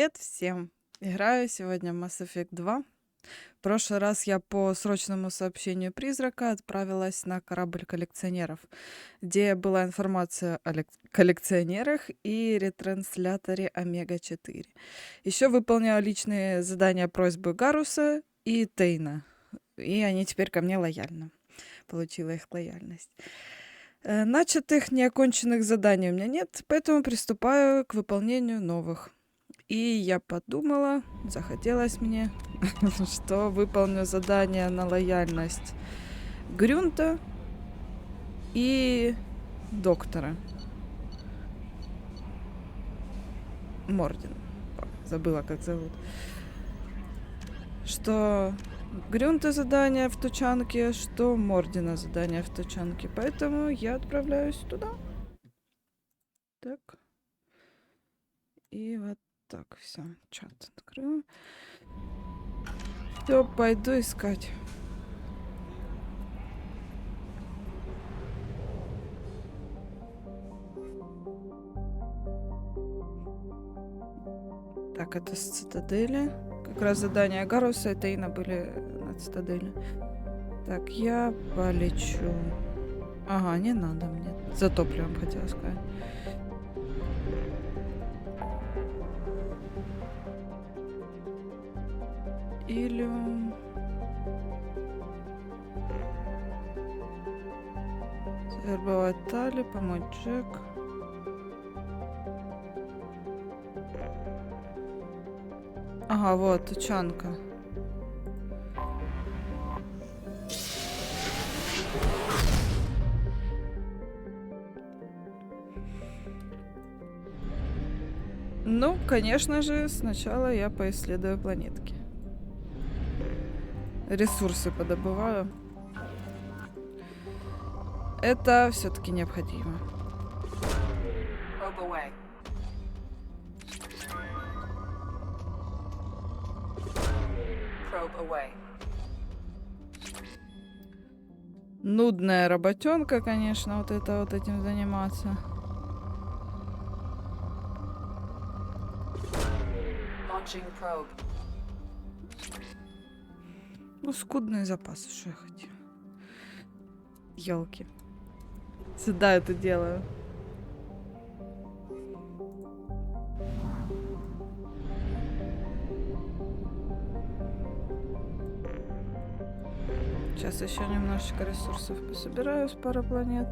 Привет всем! Играю сегодня в Mass Effect 2. В прошлый раз я по срочному сообщению призрака отправилась на корабль коллекционеров, где была информация о коллекционерах и ретрансляторе Омега-4. Еще выполняла личные задания просьбы Гаруса и Тейна. И они теперь ко мне лояльны. Получила их лояльность. Начатых неоконченных заданий у меня нет, поэтому приступаю к выполнению новых. И я подумала, захотелось мне, что выполню задание на лояльность Грюнта и доктора. Морден. Забыла, как зовут. Что Грюнта задание в Тучанке, что Мордена задание в Тучанке. Поэтому я отправляюсь туда. Так. И вот так, все. Чат открою. Все, пойду искать. Так, это с цитадели. Как раз задания Гаруса и Тейна были на цитадели. Так, я полечу. Ага, не надо мне. За топливом хотела сказать. Илиум. Завербовать Тали, помочь Джек. Ага, вот, Тучанка. Ну, конечно же, сначала я поисследую планетки. Ресурсы подобываю. Это все-таки необходимо. Нудная работенка, конечно, вот этим заниматься. Ну, скудные запасы, что я хотела. Ёлки. Сюда это делаю. Сейчас еще немножечко ресурсов пособираю с пары планет.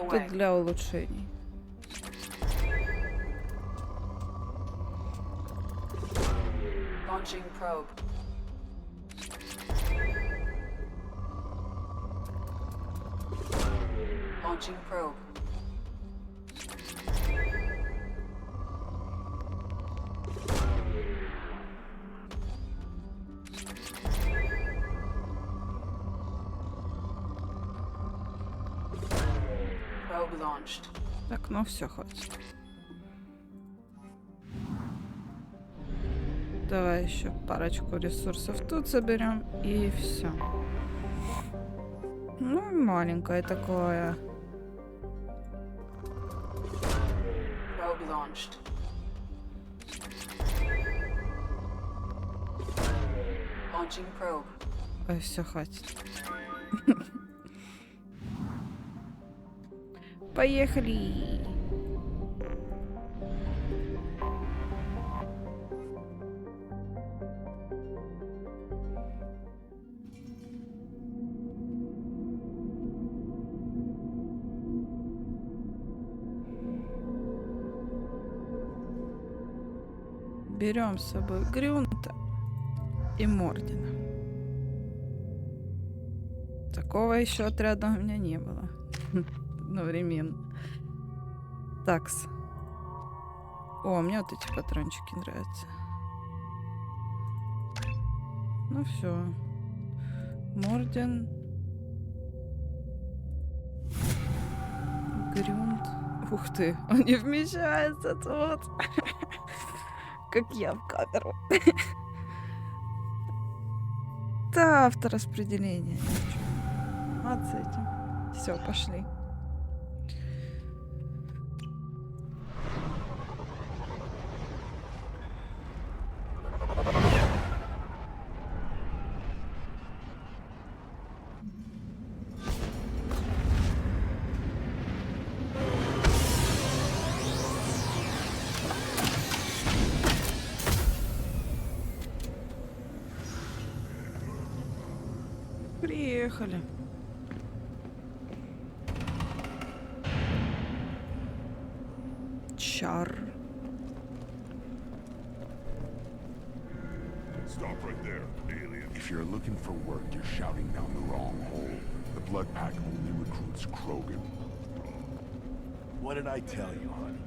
Тут для улучшений. Launching probe. Launching probe. Probe launched. Так, ну все, хватит. Давай еще парочку ресурсов тут заберем и все. Ну, маленькое такое. Probe launched. Launching probe. Ой, все, хватит. Поехали! Берем с собой Грюнта и Мордена. Такого еще отряда у меня не было. Одновременно. Такс. О, мне вот эти патрончики нравятся. Ну все. Морден. Грюнт. Ух ты, он не вмещается тут. Как я в камеру. Да, автораспределение. Вот с этим. Все, пошли. Поехали. Чар. Stop right there, alien. If you're looking for work, you're shouting down the wrong hole. The Blood Pack only recruits Krogan. What did I tell you, honey?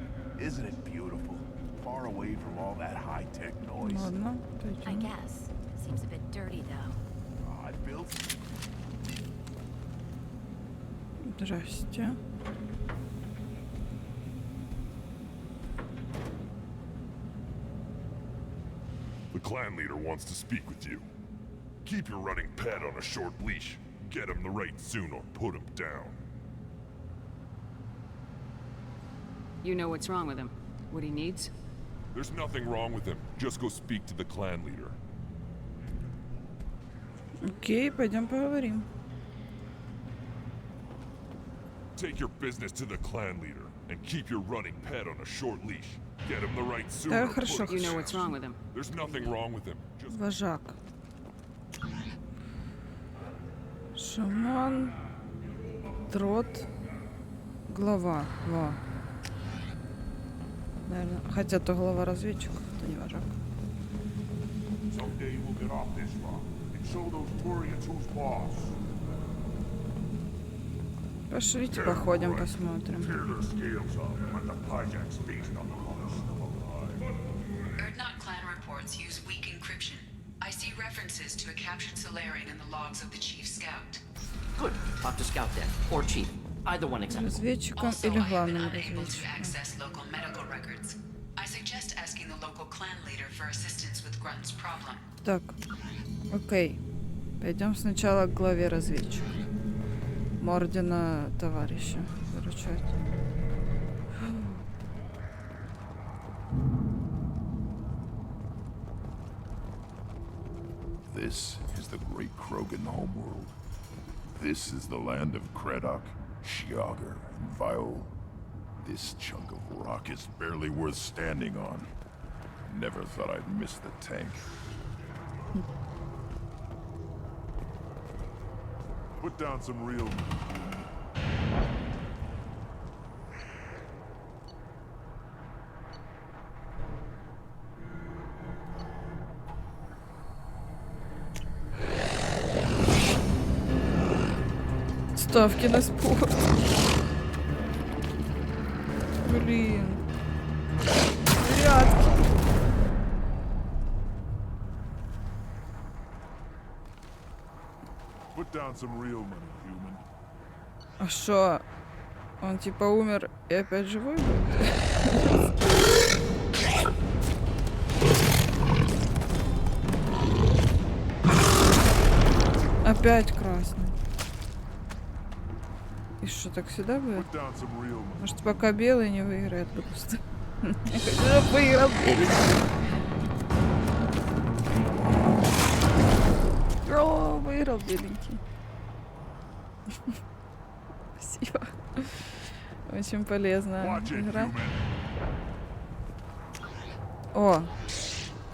Isn't it beautiful? Far away from all that high-tech noise. Ладно, I пойдем. guess. Seems a bit dirty, though. I built Здрасте. The clan leader wants to speak with you. Keep your running pet on a short leash. Get him the right soon or put him down. You know what's wrong with him? What he needs? There's nothing wrong with him. Just go speak to the clan leader. Окей, пойдем поговорим. Take your business to the clan leader and keep your running pet on a short leash. Get him the right soon Да, or put хорошо, him You know down. what's wrong with him? There's nothing wrong with him. Just Вожак. Шаман. Трот. Глава. Во. Наверное. Хотя то глава разведчиков, это не вожак. Someday we'll get off this rock and show those Turians who's boss. Пошлите походим, посмотрим. Tear their scales off when the Pyjax feast on the lost alive. Erdnot clan reports use weak encryption. I see references to a captured Solarian in the logs of the chief scout. Good. Talk to Scout then. Or Chief. Either one acceptable. Разведчиком Also, или I have been главным unable to разведчиком. access local medical records. I suggest asking the local clan leader for assistance with Grunt's problem. Так, окей. Пойдем сначала к главе разведчика. Мордена товарища выручать. This is the great Krogan homeworld. This is the land of Kredok, Shiagar, and Viol. This chunk of rock is barely worth standing on. Never thought I'd miss the tank. Put down some real... Ставки на спорт. Блин. Рядки. Put down some real money, human. А шо? Он типа умер и опять живой будет? Опять красный. И что, так всегда будет? Put down some real money. Может, пока белый не выиграет просто. Я выиграл белый. О, выиграл беленький. Спасибо. Очень полезная Watch it, игра. human. О,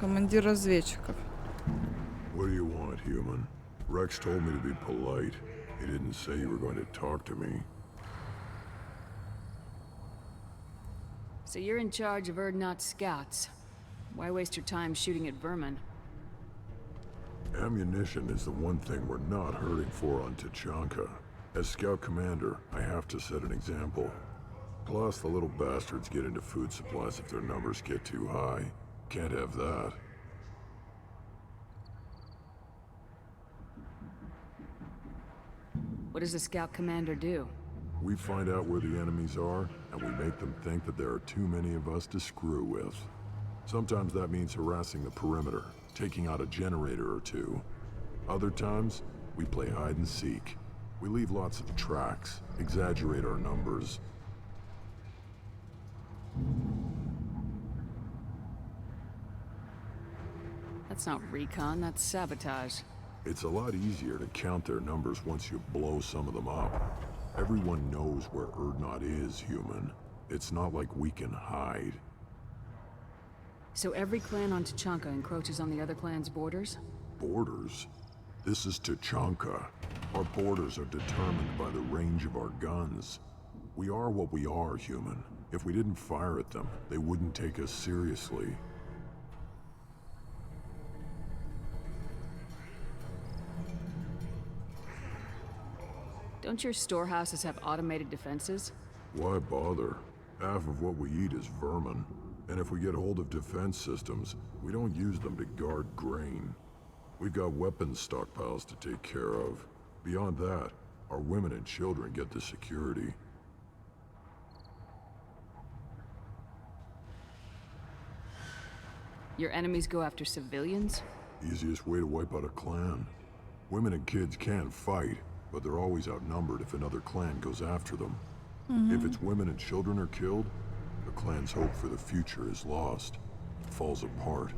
командир разведчиков. What do you want, human? Rex told me to be polite. He didn't say you were going to talk to me. So you're in charge of Erdnot scouts. Why waste your time shooting at vermin? Ammunition is the one thing we're not hurting for on Tachanka. As scout commander, I have to set an example. Plus, the little bastards get into food supplies if their numbers get too high. Can't have that. What does a scout commander do? We find out where the enemies are, and we make them think that there are too many of us to screw with. Sometimes that means harassing the perimeter, taking out a generator or two. Other times, we play hide and seek. We leave lots of tracks, exaggerate our numbers. That's not recon, that's sabotage. It's a lot easier to count their numbers once you blow some of them up. Everyone knows where Erdnot is, human. It's not like we can hide. So every clan on Tachanka encroaches on the other clan's borders? Borders? This is Tучанке. Our borders are determined by the range of our guns. We are what we are, human. If we didn't fire at them, they wouldn't take us seriously. Don't your storehouses have automated defenses? Why bother? Half of what we eat is vermin. And if we get hold of defense systems, we don't use them to guard grain. We've got weapons stockpiles to take care of. Beyond that, our women and children get the security. Your enemies go after civilians? Easiest way to wipe out a clan. Women and kids can fight, but they're always outnumbered if another clan goes after them. If it's women and children are killed, the clan's hope for the future is lost. It falls apart.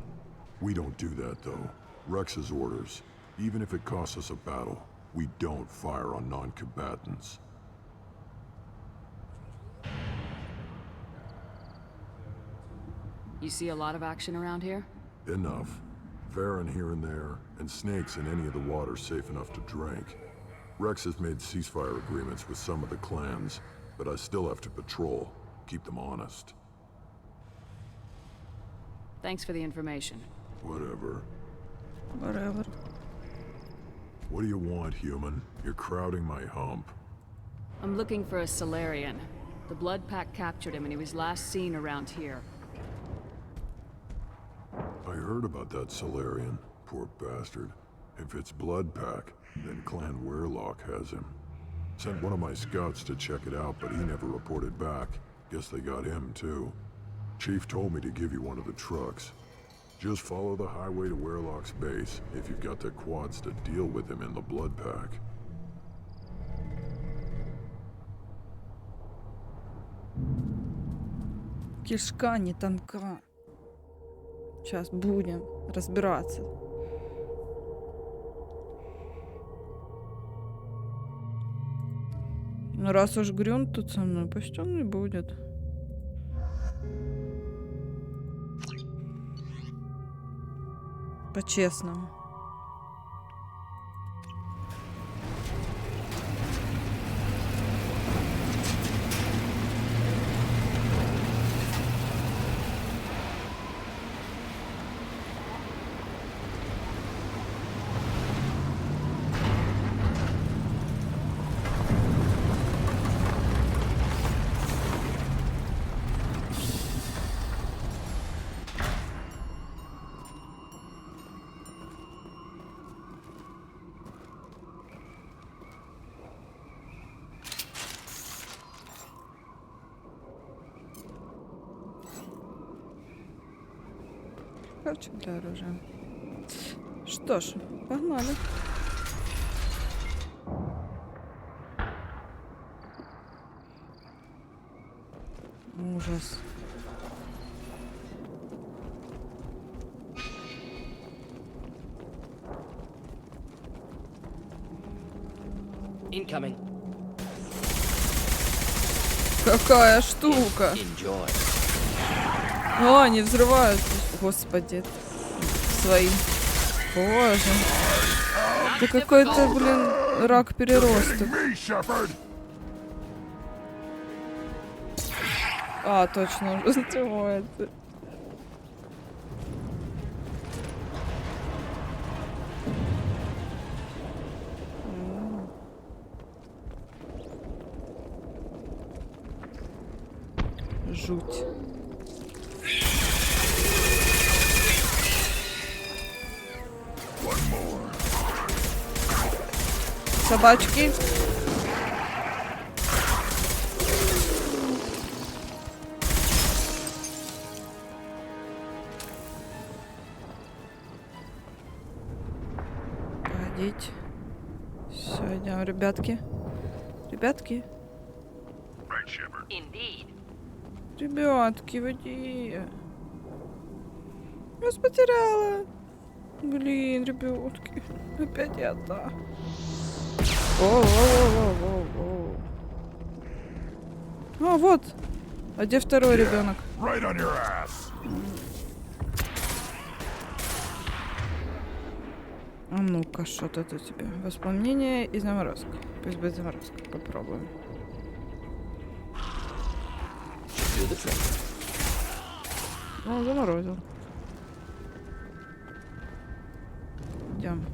We don't do that, though. Rex's orders. Even if it costs us a battle, we don't fire on non-combatants. You see a lot of action around here? Enough. Varren here and there, and snakes in any of the water safe enough to drink. Rex has made ceasefire agreements with some of the clans, but I still have to patrol, keep them honest. Thanks for the information. Whatever. Whatever. What do you want, human? You're crowding my hump. I'm looking for a Solarian. The Blood Pack captured him and he was last seen around here. I heard about that Solarian. Poor bastard. If it's Blood Pack, then Clan Weirlock has him. Sent one of my scouts to check it out, but he never reported back. Guess they got him, too. Chief told me to give you one of the trucks. Just follow the highway to Weirlock's base, if you've got the quads to deal with him in the Blood Pack. Кишка не тонка. Сейчас будем разбираться. Ну, раз уж Грюн тут со мной, пусть он и будет. По-честному. Ковчег для оружия. Что ж, погнали. Ужас. Incoming. Какая штука! Enjoy. О, они взрываются. Господи. Свои. Боже. Это какой-то, блин, рак-переросток. А, точно, он взрывается. Жуть. Собачки. Погодите. Все, идем, ребятки. Ребятки. Ребятки, води. Я вас потеряла. Блин, ребятки. Опять я одна. О-о-о-о-о-о. А, вот. А где второй ребенок? Right on your ass. А ну-ка, что тут у тебя? Воспламенение и заморозка. Пусть будет заморозка. Попробуем. Do the trick. Ну, заморозил. Идем.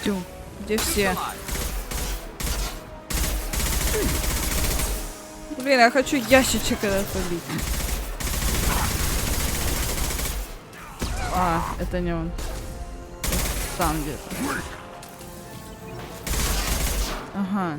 Тю, где все? Блин, я хочу ящичек этот побить. А, это не он. Там где-то. Ага.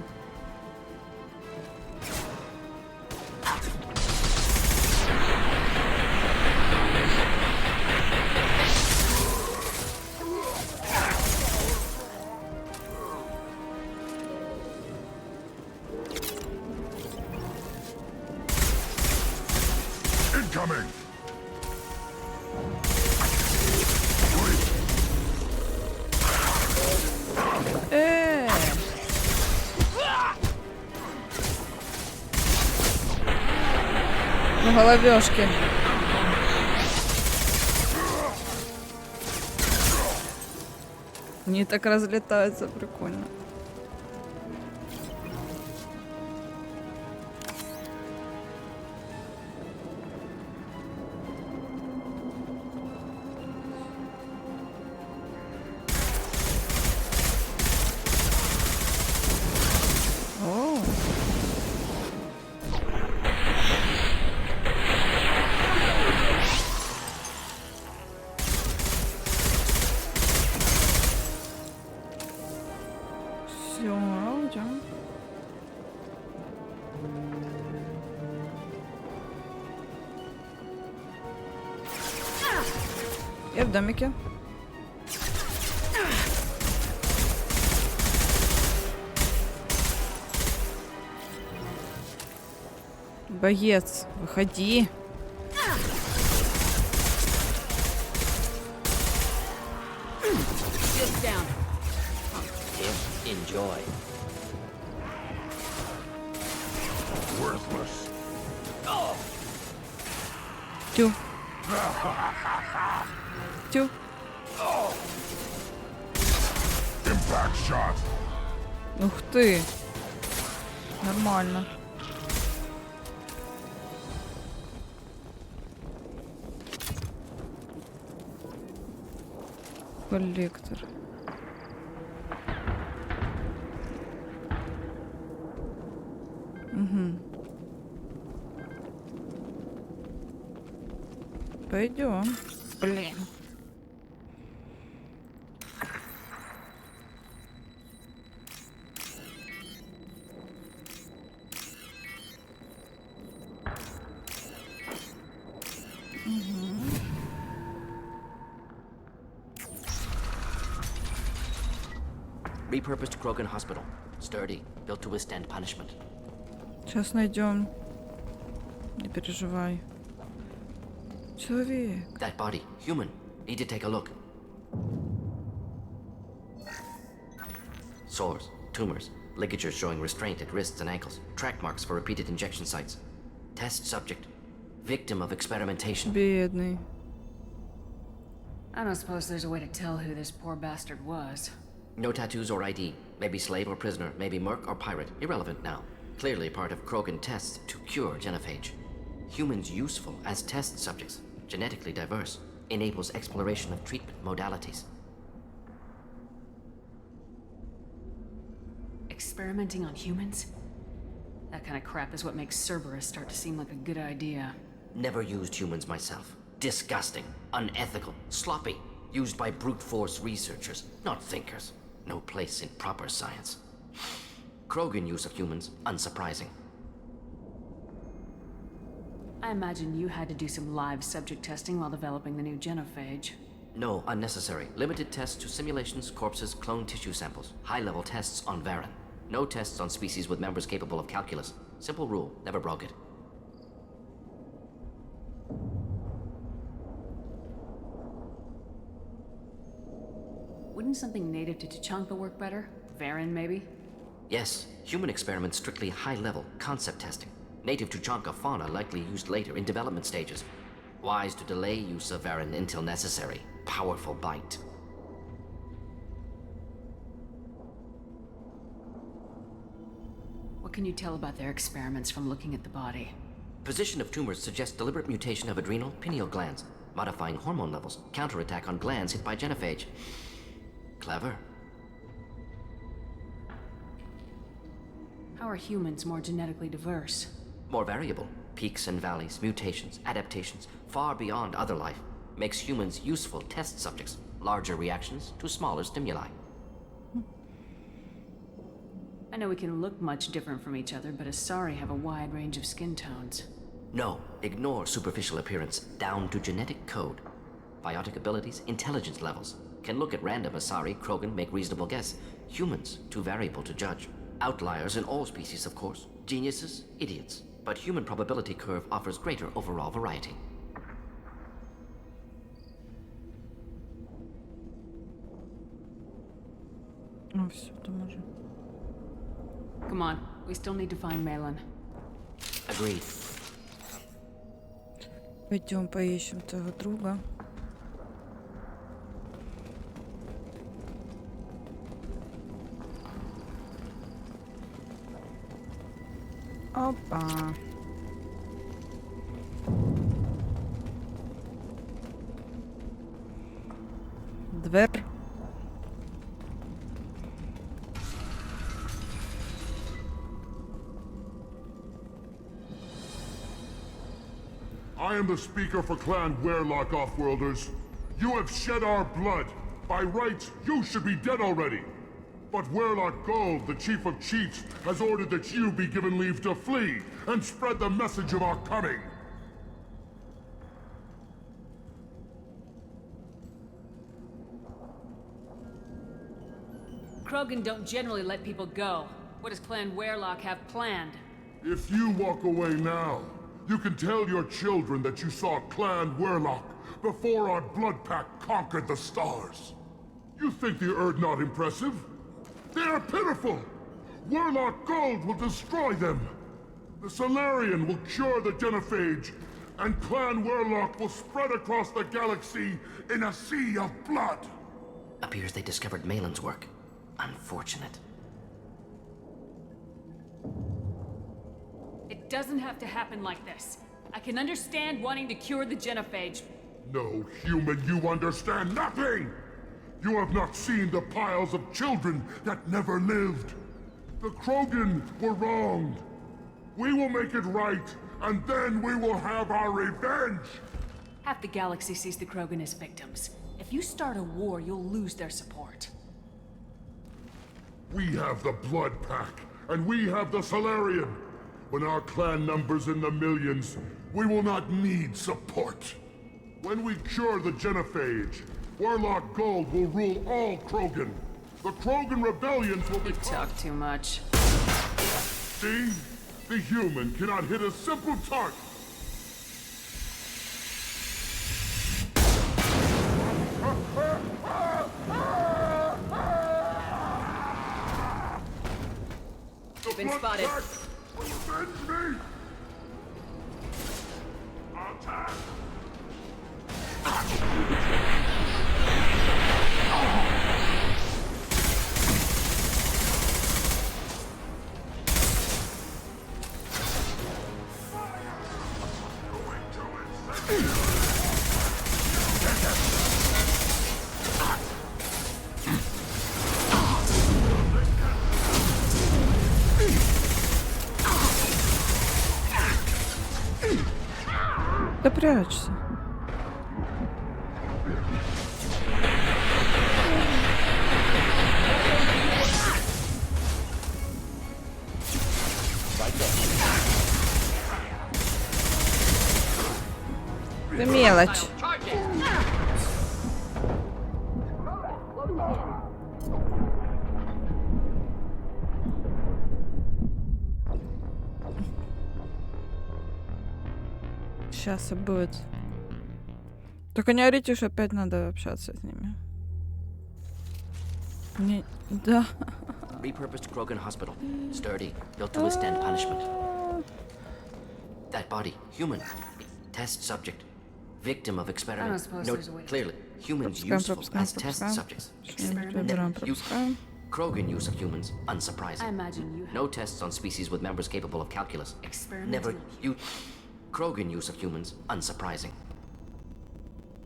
Incoming! На головешке. Они так разлетаются, прикольно. Я в домике. Боец, выходи. Enjoy. Worthless. Тю. Тю. Impact shot. Ух ты. Нормально. Коллектор. Угу. Пойдем. Блин. Repurposed Krogan Hospital. Sturdy, built to withstand punishment. Сейчас найдем. Не переживай. Человек. That body, human. Need to take a look. Sores, tumors, ligatures showing restraint at wrists and ankles, track marks for repeated injection sites. Test subject, victim of experimentation. Бедный. I don't suppose there's a way to tell who this poor bastard was. No tattoos or ID. Maybe slave or prisoner, maybe merc or pirate. Irrelevant now. Clearly part of Krogan tests to cure genophage. Humans useful as test subjects. Genetically diverse. Enables exploration of treatment modalities. Experimenting on humans? That kind of crap is what makes Cerberus start to seem like a good idea. Never used humans myself. Disgusting. Unethical. Sloppy. Used by brute force researchers, not thinkers. No place in proper science. Krogan use of humans, unsurprising. I imagine you had to do some live subject testing while developing the new genophage. No, unnecessary. Limited tests to simulations, corpses, cloned tissue samples. High-level tests on Varen. No tests on species with members capable of calculus. Simple rule, never broke it. Wouldn't something native to Tучанке work better? Varen, maybe? Yes, human experiments strictly high-level concept testing. Native Tучанке fauna likely used later in development stages. Wise to delay use of Varen until necessary. Powerful bite. What can you tell about their experiments from looking at the body? Position of tumors suggests deliberate mutation of adrenal, pineal glands, modifying hormone levels, counterattack on glands hit by genophage. Clever. How are humans more genetically diverse? More variable. Peaks and valleys, mutations, adaptations, far beyond other life. Makes humans useful test subjects. Larger reactions to smaller stimuli. I know we can look much different from each other, but Asari have a wide range of skin tones. No, ignore superficial appearance, down to genetic code. Biotic abilities, intelligence levels. Can look at random Asari, Krogan, make reasonable guess. Humans, too variable to judge. Outliers in all species, of course. Geniuses, idiots. But human probability curve offers greater overall variety. Ну все, то можем. Come on, we still need to find Malin. Agreed. Пойдем поищем твоего друга. Опа. Дверь. I am the speaker for Clan Werlock, Offworlders. You have shed our blood. By rights, you should be dead already. But Werlock Gold, the Chief of Chiefs, has ordered that you be given leave to flee and spread the message of our coming. Krogan don't generally let people go. What does Clan Werlock have planned? If you walk away now, you can tell your children that you saw Clan Werlock before our blood pact conquered the stars. You think the Erd not impressive? They are pitiful! Werlock Gold will destroy them! The Solarian will cure the genophage, and Clan Werlock will spread across the galaxy in a sea of blood! Appears they discovered Malin's work. Unfortunate. It doesn't have to happen like this. I can understand wanting to cure the genophage. No, human, you understand nothing! You have not seen the piles of children that never lived. The Krogan were wronged. We will make it right, and then we will have our revenge! Half the galaxy sees the Krogan as victims. If you start a war, you'll lose their support. We have the Blood Pack, and we have the Solarian. When our clan numbers in the millions, we will not need support. When we cure the genophage, Werlock Gold will rule all Krogan. The Krogan rebellions will be... You talk too much. See? The human cannot hit a simple target. You've been spotted. Avenge me! Attack! Да прячься. Да мелочь. Сейчас и будет. Только не орите, что опять надо общаться с ними. Не... Да. Repurposed Krogan hospital. Sturdy, built to withstand punishment. That body, human. Test subject. Victim of experiment. suppose No, there's a way to- clearly, humans useful as test subjects. Выбираем, пропускаем. Krogan use of humans, I unsurprising. imagine you have No tests on species with members capable of calculus. experimental. Never you. Krogan use of humans, unsurprising.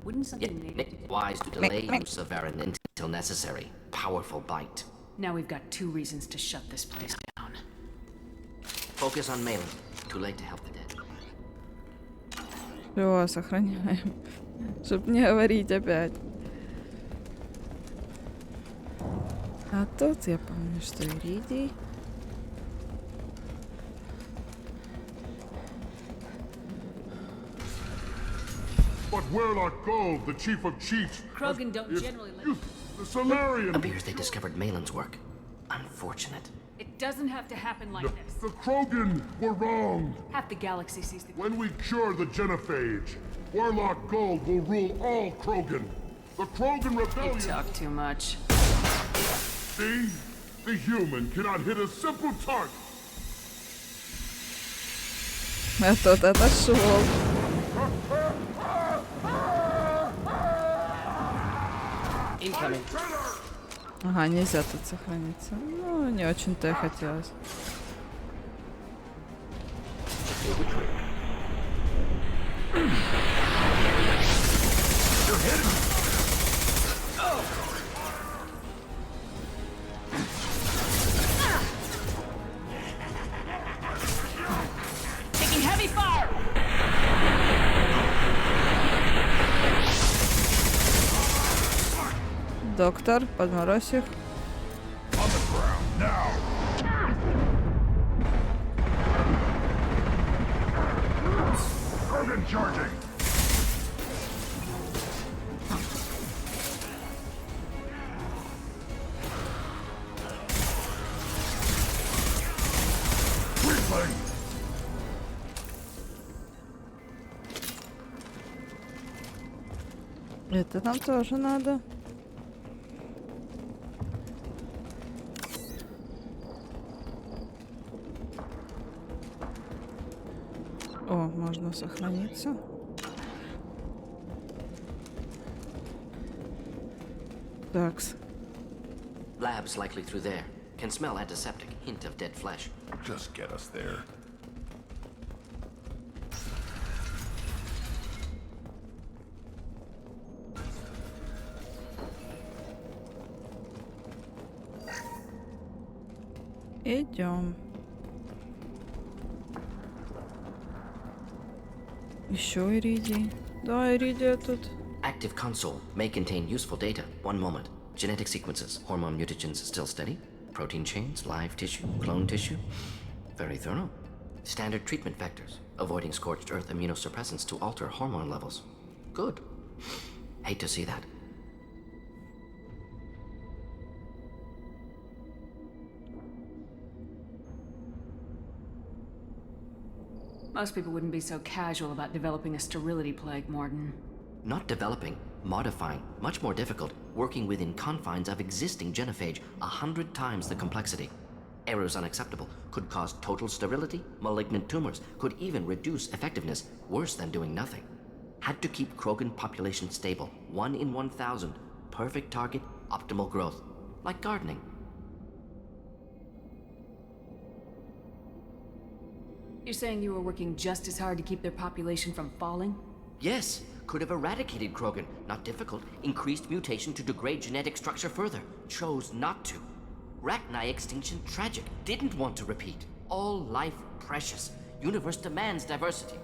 Wouldn't Yet something maybe... wise to delay use of Varan until necessary. Powerful bite. Now we've got 2 reasons to shut this place down. Focus on Malin. Too late to help the dead. Все, сохраняем. Чтоб не говорить опять. А тут я помню, что Иридий. But Warlock Gold, the chief of chiefs... Krogan don't generally let... The Solarian... Appears they discovered Malin's work. Unfortunate. It doesn't have to happen like this. The Krogan were wrong. Half the galaxy sees the... When we cure the genophage, Warlock Gold will rule all Krogan. The Krogan You rebellion... talk too much. See? The human cannot hit a simple target. А тот отошел. Incoming. Ага, нельзя тут сохраниться. Ну, не очень-то и хотелось. Taking heavy fire! Доктор, подморозь их. On the ground, now! Krogan charging! Replay! Это нам тоже надо. О, можно сохраниться. Такс. Labs likely through there. Can smell antiseptic. Hint of dead flesh. Just get us there. Идем. Еще Иридий. Да, Иридия тут. Active console may contain useful data. One moment. Genetic sequences. Hormone mutagens still steady. Protein chains, live tissue, clone tissue. Very thorough. Standard treatment vectors. Avoiding scorched earth immunosuppressants to alter hormone levels. Good. Hate to see that. Most people wouldn't be so casual about developing a sterility plague, Morden. Not developing, modifying, much more difficult, working within confines of existing genophage, 100 times the complexity. Errors unacceptable, could cause total sterility, malignant tumors, could even reduce effectiveness, worse than doing nothing. Had to keep Krogan population stable, 1 in 1,000, perfect target, optimal growth. Like gardening. You're saying you were working just as hard to keep their population from falling? Yes, could have eradicated Krogan, not difficult, increased mutation to degrade genetic structure further, chose not to. Rachni extinction tragic, didn't want to repeat. All life precious, universe demands diversity.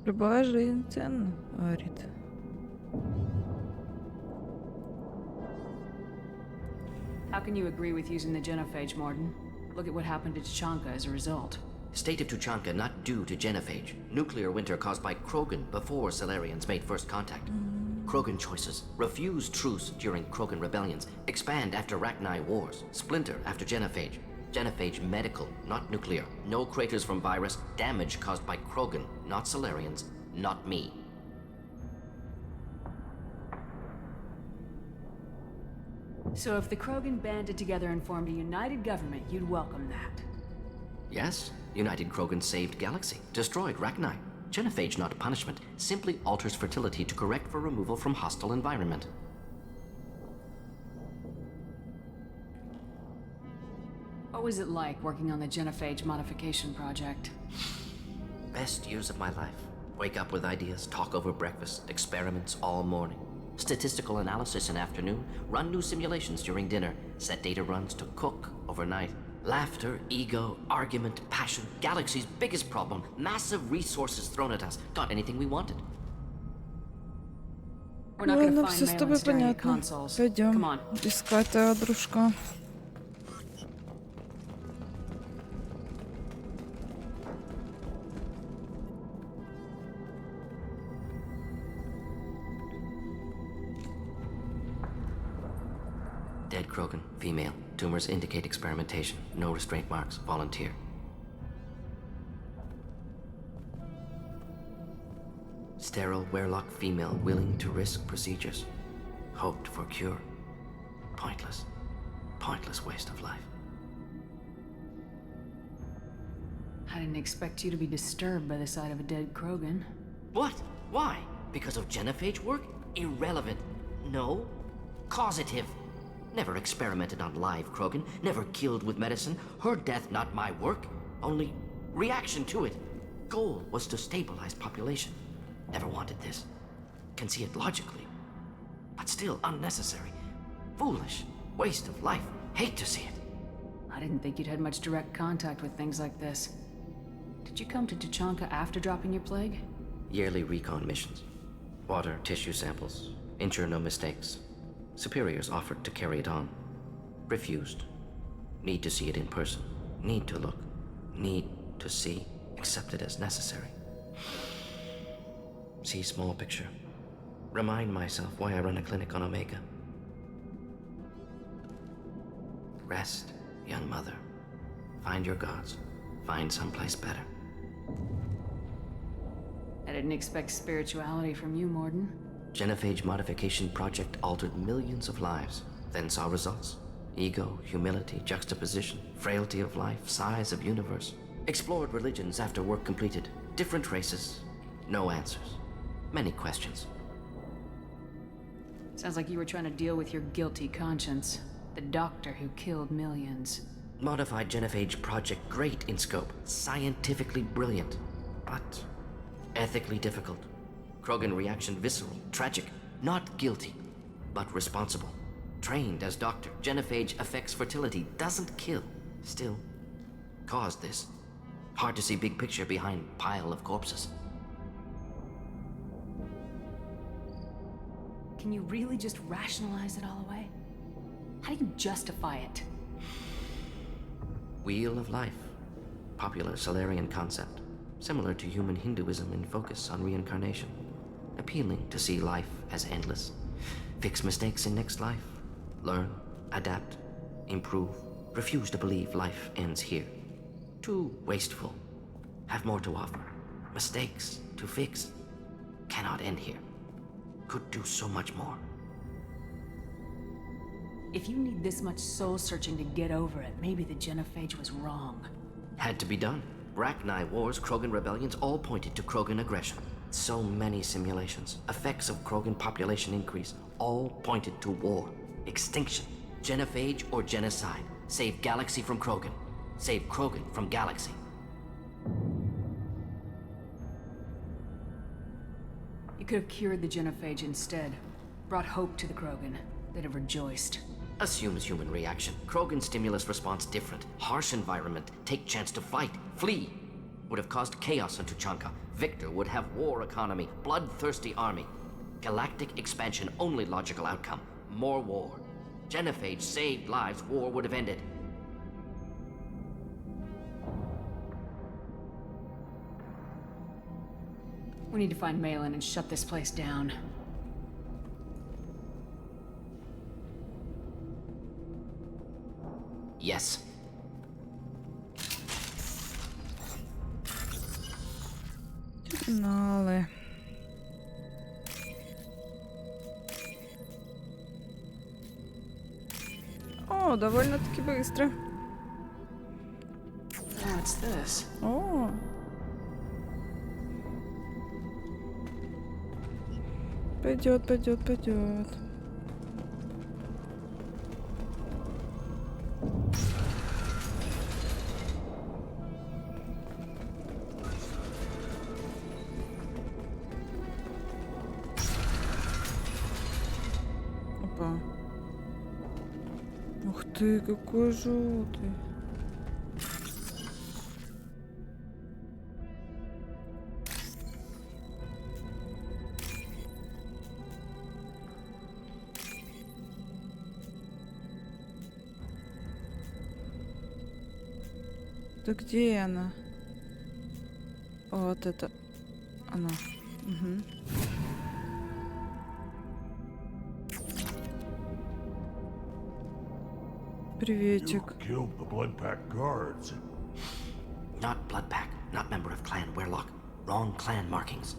Любая жизнь ценна, говорит. How can you agree with using the genophage, Morden? Look at what happened to Tachanka as a result. State of Tучанке not due to genophage. Nuclear winter caused by Krogan before Solarians made first contact. Krogan choices. Refuse truce during Krogan rebellions. Expand after Rachni wars. Splinter after genophage. Genophage medical, not nuclear. No craters from virus. Damage caused by Krogan, not Solarians, not me. So if the Krogan banded together and formed a united government, you'd welcome that. Yes, United Krogan saved Galaxy, destroyed Rachni. Genophage, not punishment, simply alters fertility to correct for removal from hostile environment. What was it like working on the Genophage modification project? Best years of my life. Wake up with ideas, talk over breakfast, experiments all morning. Statistical analysis in afternoon, run new simulations during dinner, set data runs to cook overnight. Laughter, ego, argument, passion, Galaxy's biggest problem, massive resources thrown at us. Got anything we wanted. We're not gonna Ладно, find все с Malin тобой staring at понятно. consoles. Come Пойдем on. искать твоего дружка. Dead Krogan, female. Tumors indicate experimentation. No restraint marks. Volunteer. Sterile Werlock female willing to risk procedures. Hoped for cure. Pointless. Pointless waste of life. I didn't expect you to be disturbed by the sight of a dead Krogan. What? Why? Because of genophage work? Irrelevant. No. Causative. Never experimented on live Krogan, never killed with medicine. Her death, not my work. Only reaction to it. Goal was to stabilize population. Never wanted this. Can see it logically. But still unnecessary. Foolish. Waste of life. Hate to see it. I didn't think you'd had much direct contact with things like this. Did you come to Tучанке after dropping your plague? Yearly recon missions. Water, tissue samples. Ensure no mistakes. Superiors offered to carry it on. Refused. Need to see it in person. Need to look. Need to see. Accepted as necessary. See small picture. Remind myself why I run a clinic on Omega. Rest, young mother. Find your gods. Find someplace better. I didn't expect spirituality from you, Morden. Genophage modification project altered millions of lives, then saw results. Ego, humility, juxtaposition, frailty of life, size of universe. Explored religions after work completed. Different races. No answers. Many questions. Sounds like you were trying to deal with your guilty conscience. The doctor who killed millions. Modified genophage project great in scope. Scientifically brilliant. But ethically difficult. Krogan reaction visceral, tragic. Not guilty, but responsible. Trained as doctor, genophage affects fertility, doesn't kill. Still, caused this. Hard to see big picture behind pile of corpses. Can you really just rationalize it all away? How do you justify it? Wheel of life. Popular Solarian concept. Similar to human Hinduism in focus on reincarnation. Appealing to see life as endless. Fix mistakes in next life. Learn, adapt, improve. Refuse to believe life ends here. Too wasteful. Have more to offer. Mistakes to fix. Cannot end here. Could do so much more. If you need this much soul-searching to get over it, maybe the genophage was wrong. Had to be done. Rachni wars, Krogan rebellions, all pointed to Krogan aggression. So many simulations. Effects of Krogan population increase, all pointed to war. Extinction. Genophage or genocide. Save Galaxy from Krogan. Save Krogan from Galaxy. You could have cured the genophage instead. Brought hope to the Krogan. They'd have rejoiced. Assumes human reaction. Krogan stimulus response different. Harsh environment. Take chance to fight. Flee. Would have caused chaos in Tучанке. Victor would have war economy. Bloodthirsty army. Galactic expansion only logical outcome. More war. Genophage saved lives. War would have ended. We need to find Malin and shut this place down. Yes. Журналы. О, довольно-таки быстро. What's this? О. Пойдет, пойдет, пойдет. Опа. Ух ты, какой желтый. Да где она? Вот это она. Угу. Приветик. Killed the Bloodpack guards. Not Bloodpack, not member of Clan Werlock. Wrong clan markings.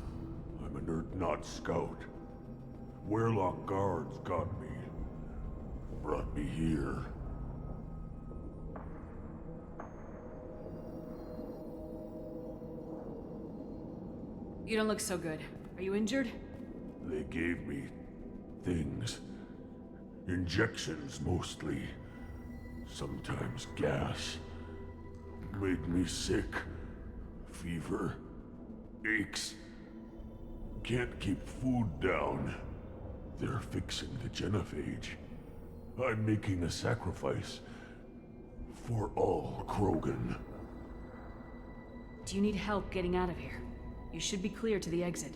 I'm a nerd not scout. Werlock guards got me. Brought me here. You don't look so good. Are you injured? They gave me things. Injections mostly. Sometimes gas. Made me sick. Fever. Aches. Can't keep food down. They're fixing the genophage. I'm making a sacrifice. For all Krogan. Do you need help getting out of here? You should be clear to the exit.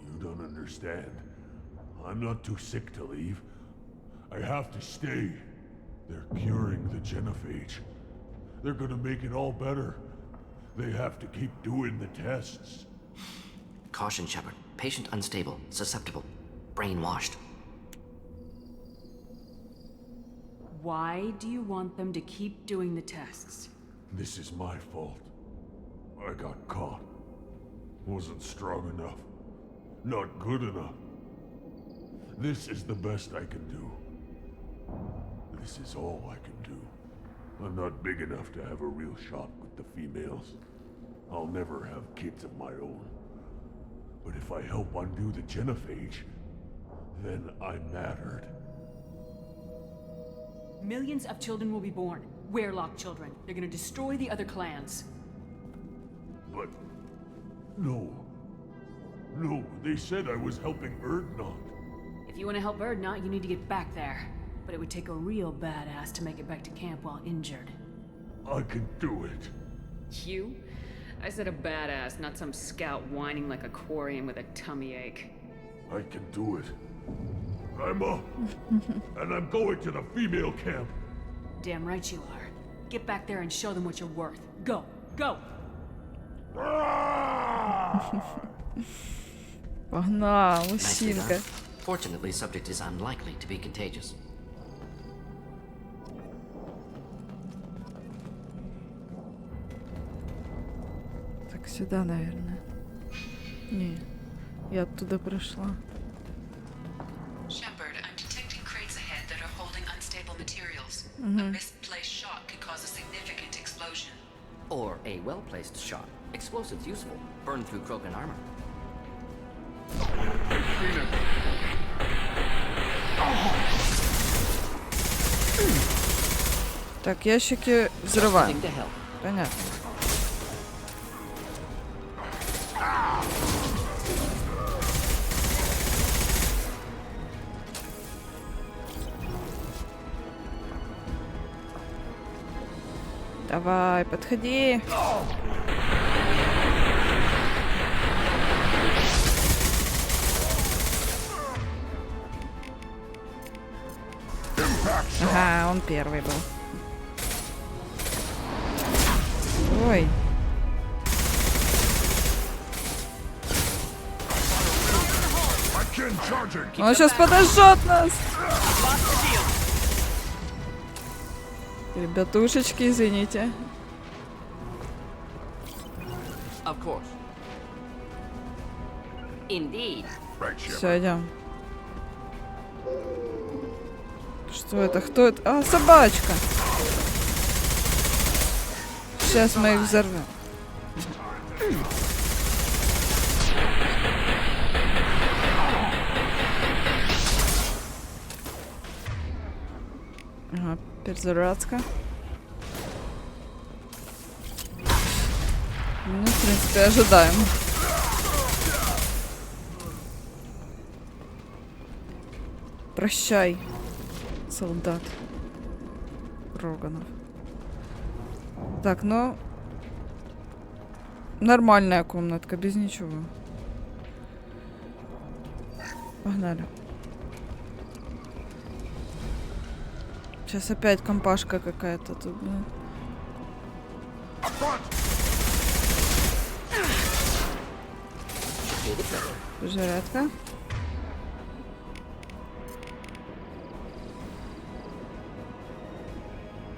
You don't understand. I'm not too sick to leave. I have to stay. They're curing the genophage. They're gonna make it all better. They have to keep doing the tests. Caution, Shepard. Patient unstable, susceptible, brainwashed. Why do you want them to keep doing the tests? This is my fault. I got caught. Wasn't strong enough. Not good enough. This is the best I can do. This is all I can do. I'm not big enough to have a real shot with the females. I'll never have kids of my own. But if I help undo the genophage, then I'm mattered. Millions of children will be born. Werlock children. They're gonna destroy the other clans. But... No. No, they said I was helping Erdnot. If you want to help Erdnot, you need to get back there. But it would take a real badass to make it back to camp while injured. I can do it. You? I said a badass, not some scout whining like a quarian with a tummy ache. I can do it. I'm up. And I'm going to the female camp. Damn right you are. Get back there and show them what you're worth. Go! Go! Погнал, Nicely мужчинка. done. Fortunately, subject is unlikely to be contagious. Так, сюда, наверное. Не, я оттуда прошла. Shepard, I'm detecting crates ahead that are holding unstable materials. A misplaced shot could cause a significant explosion. Or a well-placed shot. Explosives useful. Burn through Krogan armor. Так, ящики взрываем. Something to help. Понятно. Давай, подходи. Ага, он первый был. Ой. Он сейчас подожжет нас. Ребятушечки, извините. Of course. Indeed. Все, идем. Что это? Кто это? А, собачка! Сейчас мы их взорвем. Ага, перезарядка. Ну, в принципе, ожидаем. Прощай, солдат Роганов. Так, ну... Нормальная комнатка, без ничего. Погнали. Сейчас опять компашка какая-то тут, блин. Зарядка.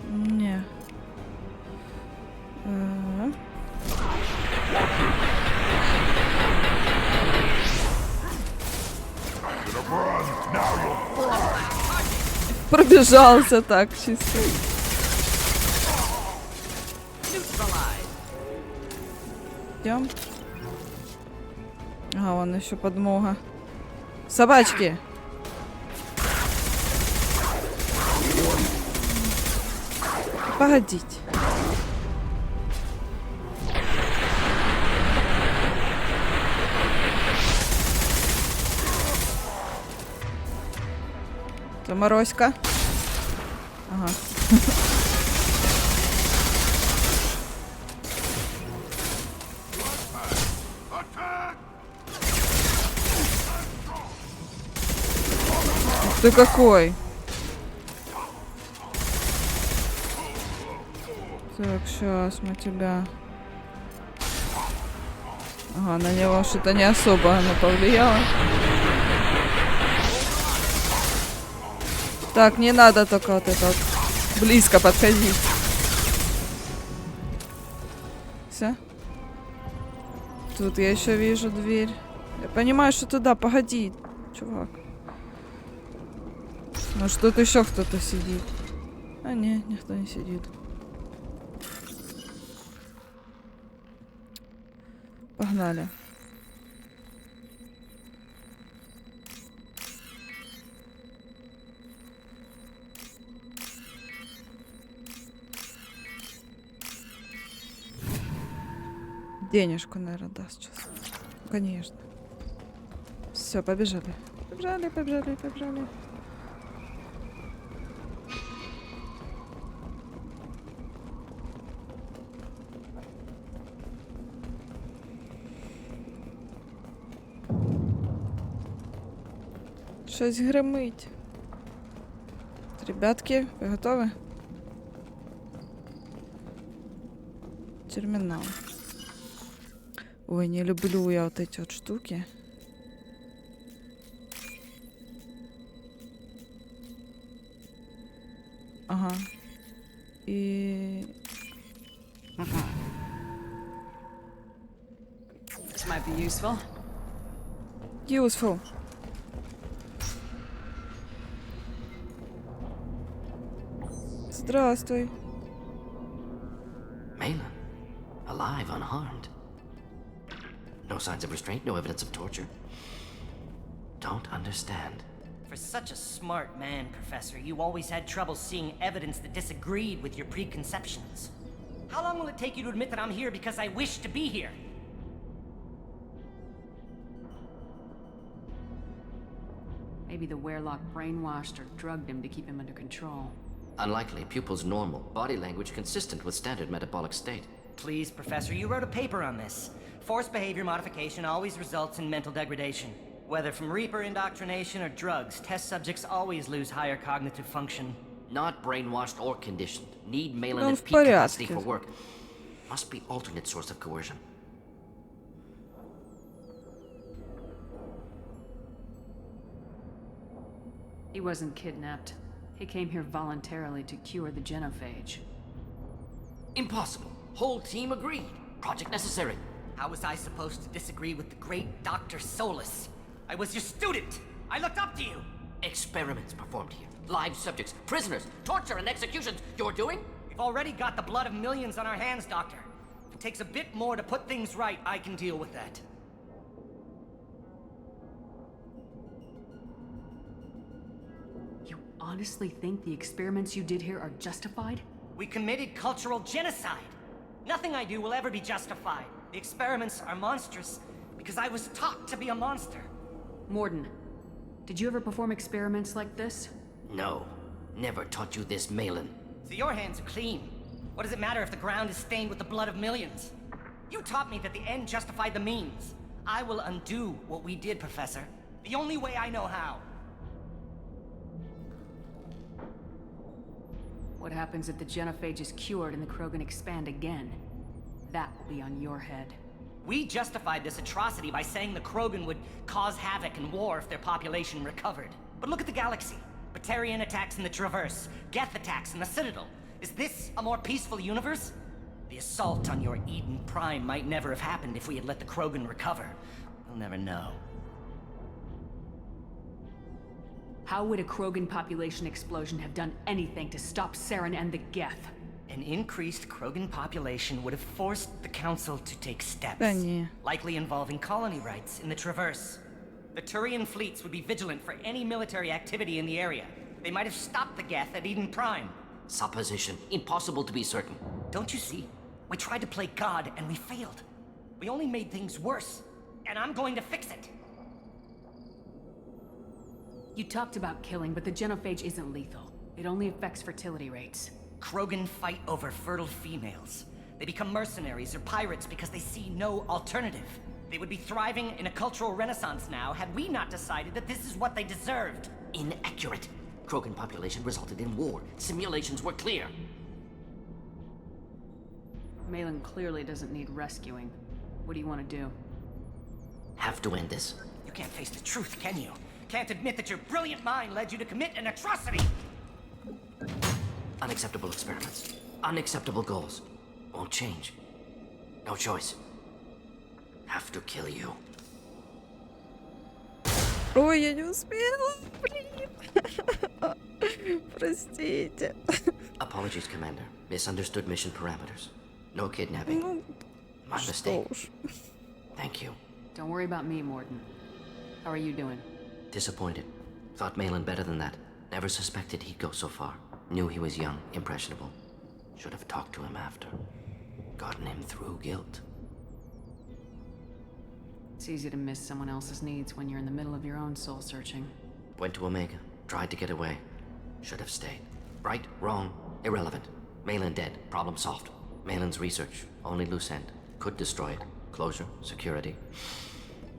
Не. Пробежался так чисто. Идем. А, вон еще подмога. Собачки. Погодите. Заморозка. Ага. Ты какой? Так, сейчас мы тебя... Ага, на него что-то не особо оно повлияло. Так, не надо только вот это вот близко подходить. Все. Тут я еще вижу дверь. Я понимаю, что туда, погоди, чувак. Может, тут еще кто-то сидит. А не, никто не сидит. Погнали. Денежку, наверное, даст сейчас. Конечно. Все, побежали. Побежали, побежали, побежали. Щось гримить. Ребятки, вы готовы? Терминал. Ой, не люблю я вот эти вот штуки. Ага. И... This might be useful. Useful. Здравствуй. Malin, alive, unharmed. No signs of restraint, no evidence of torture. Don't understand. For such a smart man, Professor, you always had trouble seeing evidence that disagreed with your preconceptions. How long will it take you to admit that I'm here because I wish to be here? Maybe the Werelock brainwashed or drugged him to keep him under control. Unlikely. Pupil's normal. Body language consistent with standard metabolic state. Please, Professor, you wrote a paper on this. Forced behavior modification always results in mental degradation. Whether from Reaper indoctrination or drugs, test subjects always lose higher cognitive function. Not brainwashed or conditioned. Need Malin Ну, at в peak capacity порядке. for work. Must be alternate source of coercion. He wasn't kidnapped. He came here voluntarily to cure the genophage. Impossible. Whole team agreed. Project necessary. How was I supposed to disagree with the great Dr. Solus? I was your student! I looked up to you! Experiments performed here. Live subjects, prisoners, torture and executions. You're doing? We've already got the blood of millions on our hands, Doctor. If it takes a bit more to put things right, I can deal with that. You honestly think the experiments you did here are justified? We committed cultural genocide. Nothing I do will ever be justified. The experiments are monstrous because I was taught to be a monster. Morden, did you ever perform experiments like this? No. Never taught you this, Malin. So your hands are clean. What does it matter if the ground is stained with the blood of millions? You taught me that the end justified the means. I will undo what we did, Professor. The only way I know how. What happens if the genophage is cured and the Krogan expand again? That will be on your head. We justified this atrocity by saying the Krogan would cause havoc and war if their population recovered. But look at the galaxy. Batarian attacks in the Traverse, Geth attacks in the Citadel. Is this a more peaceful universe? The assault on your Eden Prime might never have happened if we had let the Krogan recover. We'll never know. How would a Krogan population explosion have done anything to stop Saren and the Geth? An increased Krogan population would have forced the Council to take steps. Да не. Likely involving colony rights in the Traverse. The Turian fleets would be vigilant for any military activity in the area. They might have stopped the Geth at Eden Prime. Supposition. Impossible to be certain. Don't you see? We tried to play God and we failed. We only made things worse. And I'm going to fix it. You talked about killing, but the genophage isn't lethal. It only affects fertility rates. Krogan fight over fertile females. They become mercenaries or pirates because they see no alternative. They would be thriving in a cultural renaissance now had we not decided that this is what they deserved. Inaccurate. Krogan population resulted in war. Simulations were clear. Malin clearly doesn't need rescuing. What do you want to do? Have to end this. You can't face the truth, can you? Can't admit that your brilliant mind led you to commit an atrocity! Unacceptable experiments. Unacceptable goals. Won't change. No choice. Have to kill you. Ой, я не успела. Блин. Простите. Apologies, Commander. Misunderstood mission parameters. No kidnapping. Ну, My что mistake. уж. Thank you. Don't worry about me, Morden. How are you doing? Disappointed. Thought Malin better than that. Never suspected he'd go so far. Knew he was young, impressionable. Should have talked to him after. Gotten him through guilt. It's easy to miss someone else's needs when you're in the middle of your own soul searching. Went to Omega. Tried to get away. Should have stayed. Right, wrong, irrelevant. Malin dead. Problem solved. Malin's research. Only loose end. Could destroy it. Closure, security.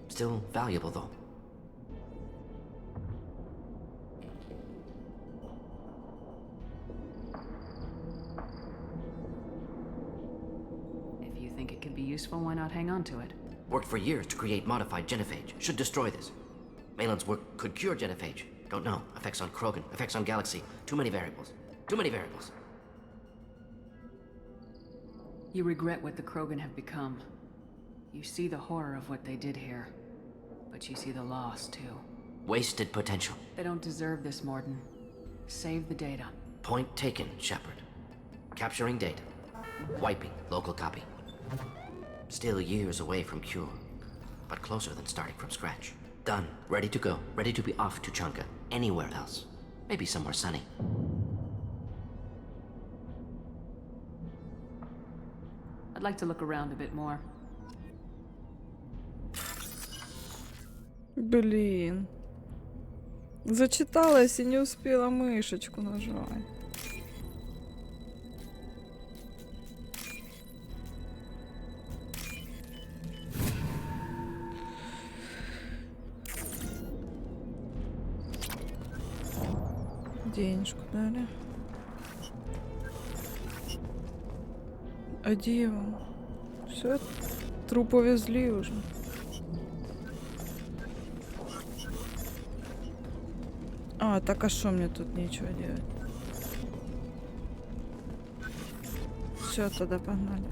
Still valuable, though. If you think it could be useful, why not hang on to it? Worked for years to create modified genophage. Should destroy this. Malin's work could cure genophage. Don't know. Effects on Krogan. Effects on Galaxy. Too many variables. Too many variables. You regret what the Krogan have become. You see the horror of what they did here. But you see the loss, too. Wasted potential. They don't deserve this, Morden. Save the data. Point taken, Shepard. Capturing data. Wiping local copy. Still years away from cure. But closer than starting from scratch. Done. Ready to go. Ready to be off Tучанке. Anywhere else. Maybe somewhere sunny. I'd like to look around a bit more. Блин. Зачиталась и не успела мышечку нажать. Денежку дали. А где он? Все, труп увезли уже. А, так а что мне тут нечего делать? Все, тогда погнали.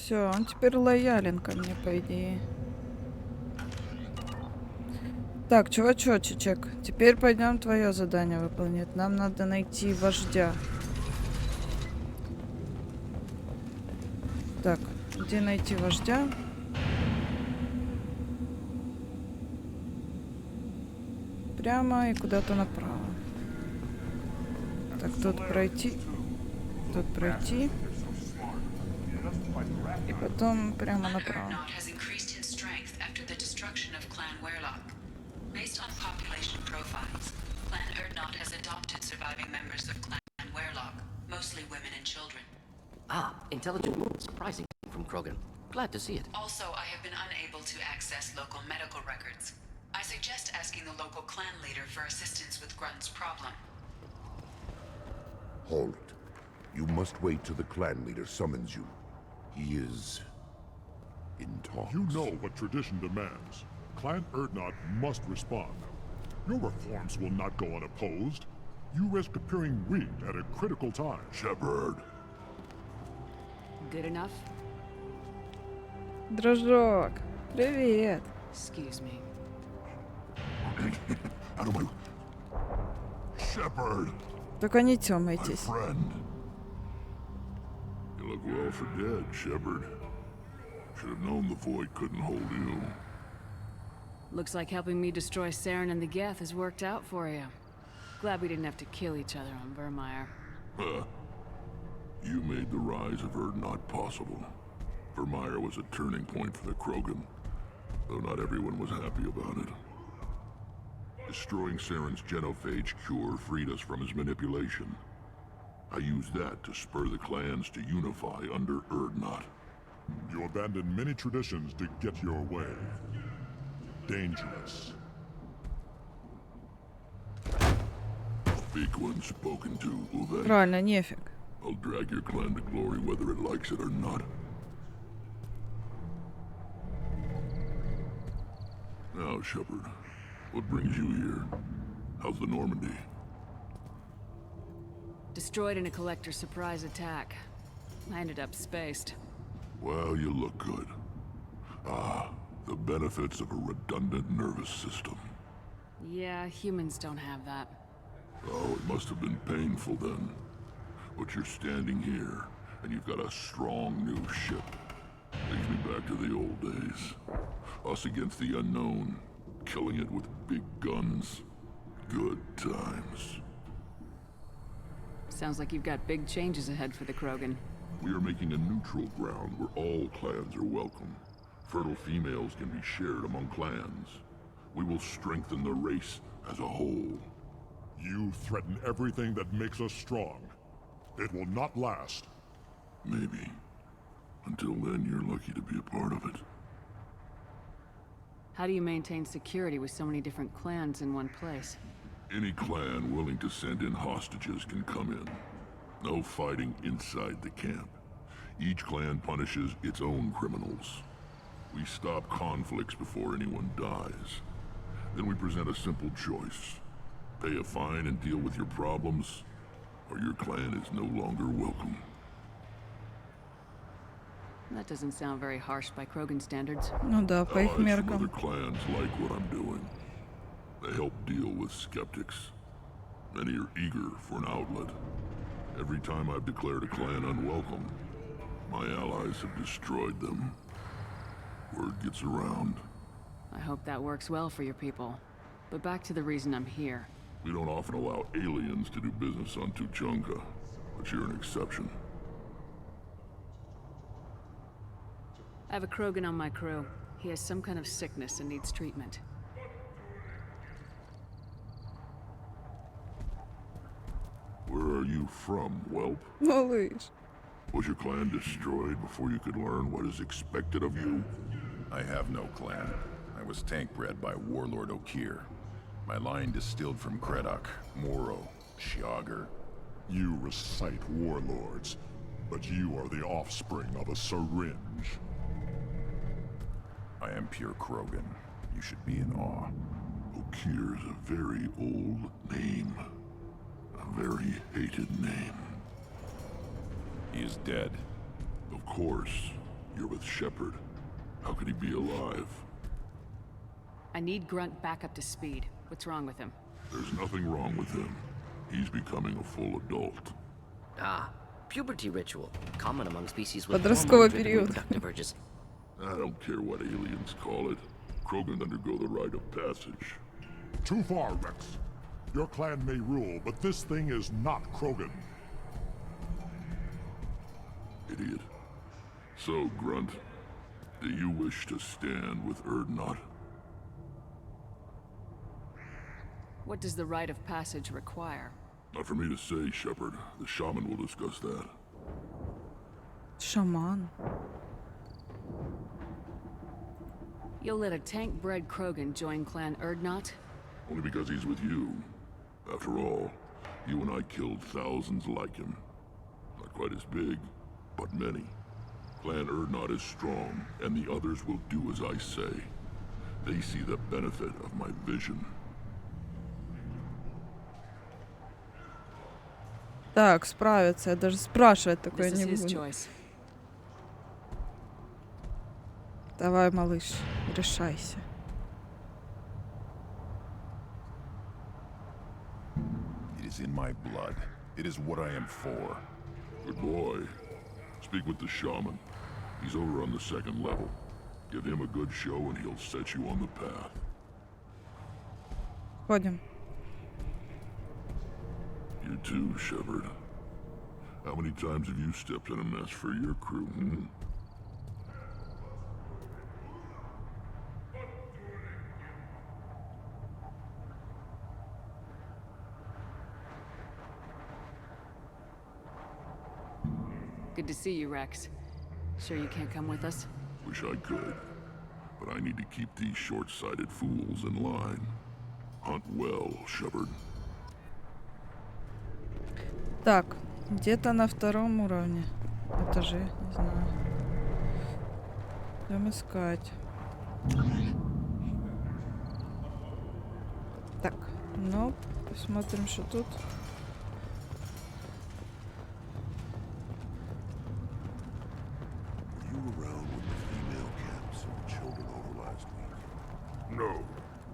Все, он теперь лоялен ко мне, по идее. Так, чувачочек, теперь пойдем твое задание выполнять. Нам надо найти вождя. Так, где найти вождя? Прямо и куда-то направо. Так, тут пройти. Тут пройти. И потом прямо направо. Erdnot has increased in strength after the destruction of Clan Werlock. Based on population profiles, Clan Erdnot has adopted surviving members of Clan Werlock, mostly women and children. Ah, intelligent move. Surprising from Krogan. Glad to see it. Also, I have been unable to access local medical records. I suggest asking the local clan leader for assistance with Grunt's problem. Halt. You must wait till the clan leader summons you. He is in talks. You know what tradition demands. Clan Erdnot must respond. Your reforms will not go unopposed. You risk appearing weak at a critical time. Shepard. Good enough? Дружок, привет. Excuse me. Out of my... Shepard, Только не my тёмайтесь. friend. You look well for dead, Shepard. Should have known the void couldn't hold you. Looks like helping me destroy Saren and the Geth has worked out for you. Glad we didn't have to kill each other on Vermeer. Huh. You made the rise of Erdnot possible. Vermeer was a turning point for the Krogan, though not everyone was happy about it. Destroying Saren's genophage cure freed us from his manipulation. I used that to spur the clans to unify under Erdnot. You abandoned many traditions to get your way. Dangerous. Speak when spoken to, Uwe. Правильно, нефиг. I'll drag your clan to glory whether it likes it or not. Now, Shepard, what brings you here? How's the Normandy? Destroyed in a collector surprise attack. I ended up spaced. Well, you look good. Ah, the benefits of a redundant nervous system. Yeah, humans don't have that. Oh, it must have been painful then. But you're standing here, and you've got a strong new ship. Takes me back to the old days. Us against the unknown, killing it with big guns. Good times. Sounds like you've got big changes ahead for the Krogan. We are making a neutral ground where all clans are welcome. Fertile females can be shared among clans. We will strengthen the race as a whole. You threaten everything that makes us strong. It will not last. Maybe. Until then, you're lucky to be a part of it. How do you maintain security with so many different clans in one place? Any clan willing to send in hostages can come in. No fighting inside the camp. Each clan punishes its own criminals. We stop conflicts before anyone dies. Then we present a simple choice. Pay a fine and deal with your problems, or your clan is no longer welcome. That doesn't sound very harsh by Krogan standards. Ну да, по их Allies from other меркам. clans like what I'm doing. They help deal with skeptics. Many are eager for an outlet. Every time I've declared a clan unwelcome, my allies have destroyed them. Word gets around. I hope that works well for your people. But back to the reason I'm here. We don't often allow aliens to do business on Tучанке, but you're an exception. I have a Krogan on my crew. He has some kind of sickness and needs treatment. Where are you from, whelp? Малыш. Was your clan destroyed before you could learn what is expected of you? I have no clan. I was tank bred by Warlord Okir. My line distilled from Kredok, Moro, Shiagar. You recite warlords, but you are the offspring of a syringe. I am pure Krogan. You should be in awe. Okir is a very old name. A very hated name. He is dead. Of course. You're with Shepard. How could he be alive? I need Grunt back up to speed. What's wrong with him? There's nothing wrong with him. He's becoming a full adult. Ah, puberty ritual. Common among species with Подростковый hormone-driven период. reproductive urges. I don't care what aliens call it. Krogan undergo the rite of passage. Too far, Rex. Your clan may rule, but this thing is not Krogan. Idiot. So, Grunt, do you wish to stand with Erdnot? What does the rite of passage require? Not for me to say, Shepard. The shaman will discuss that. Шаман. You'll let a tank-bred Krogan join Clan Erdnot? Only because he's with you. After all, you and I killed thousands like him. Not quite as big, but many. Clan Erdnot is strong, and the others will do as I say. They see the benefit of my vision. Так, справится. Я даже спрашивать такое This не is his буду. choice. Давай, малыш, решайся. It is in my blood. It is what I am for. Good boy. Speak with the shaman. He's over on the second level. Give him a good show and he'll set you on the path. Ходим. You too, Shepard. How many times have you stepped in a mess for your crew, hmm? Good to see you, Rex. Sure you can't come with us? Wish I could. But I need to keep these short-sighted fools in line. Hunt well, Shepard. Так, где-то на втором уровне. Этаже, не знаю. Идем искать. Так, ну, посмотрим, что тут. You were around when the female camps and the children over last week. No,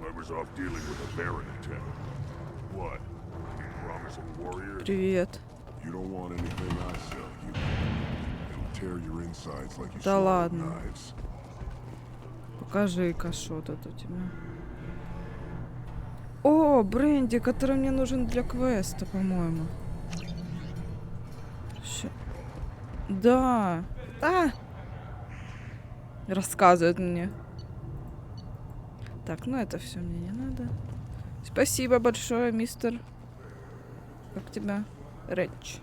I was off dealing with a Baron attack. What? You promising warrior? Привет. You don't want anything I sell you. It'll tear your insides like you Да swallowed ладно. knives. Покажи-ка, что тут у тебя. О, бренди, который мне нужен для квеста, по-моему. Да. А! Рассказывает мне. Так, ну это все мне не надо. Спасибо большое, мистер. Как тебя? Рэч.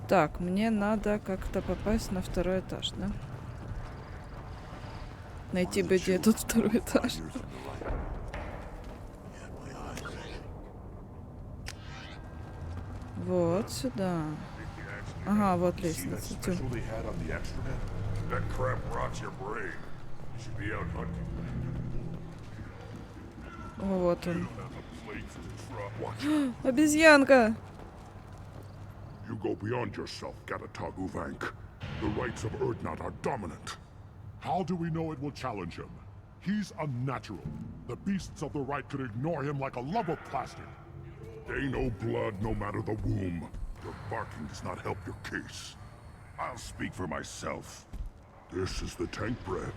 Так, мне надо как-то попасть на второй этаж, да? Найти бы, где тут второй этаж. Вот сюда. Ага, вот лестница. Тю. That crap rots your brain. You should be out hunting. Вот он. Обезьянка! You go beyond yourself, Gatatog Uvank. The rights of Erdnot are dominant. How do we know it will challenge him? He's unnatural. The beasts of the right could ignore him like a lump of plastic. They know blood no matter the womb. Your barking does not help your case. I'll speak for myself. This is the tank bread.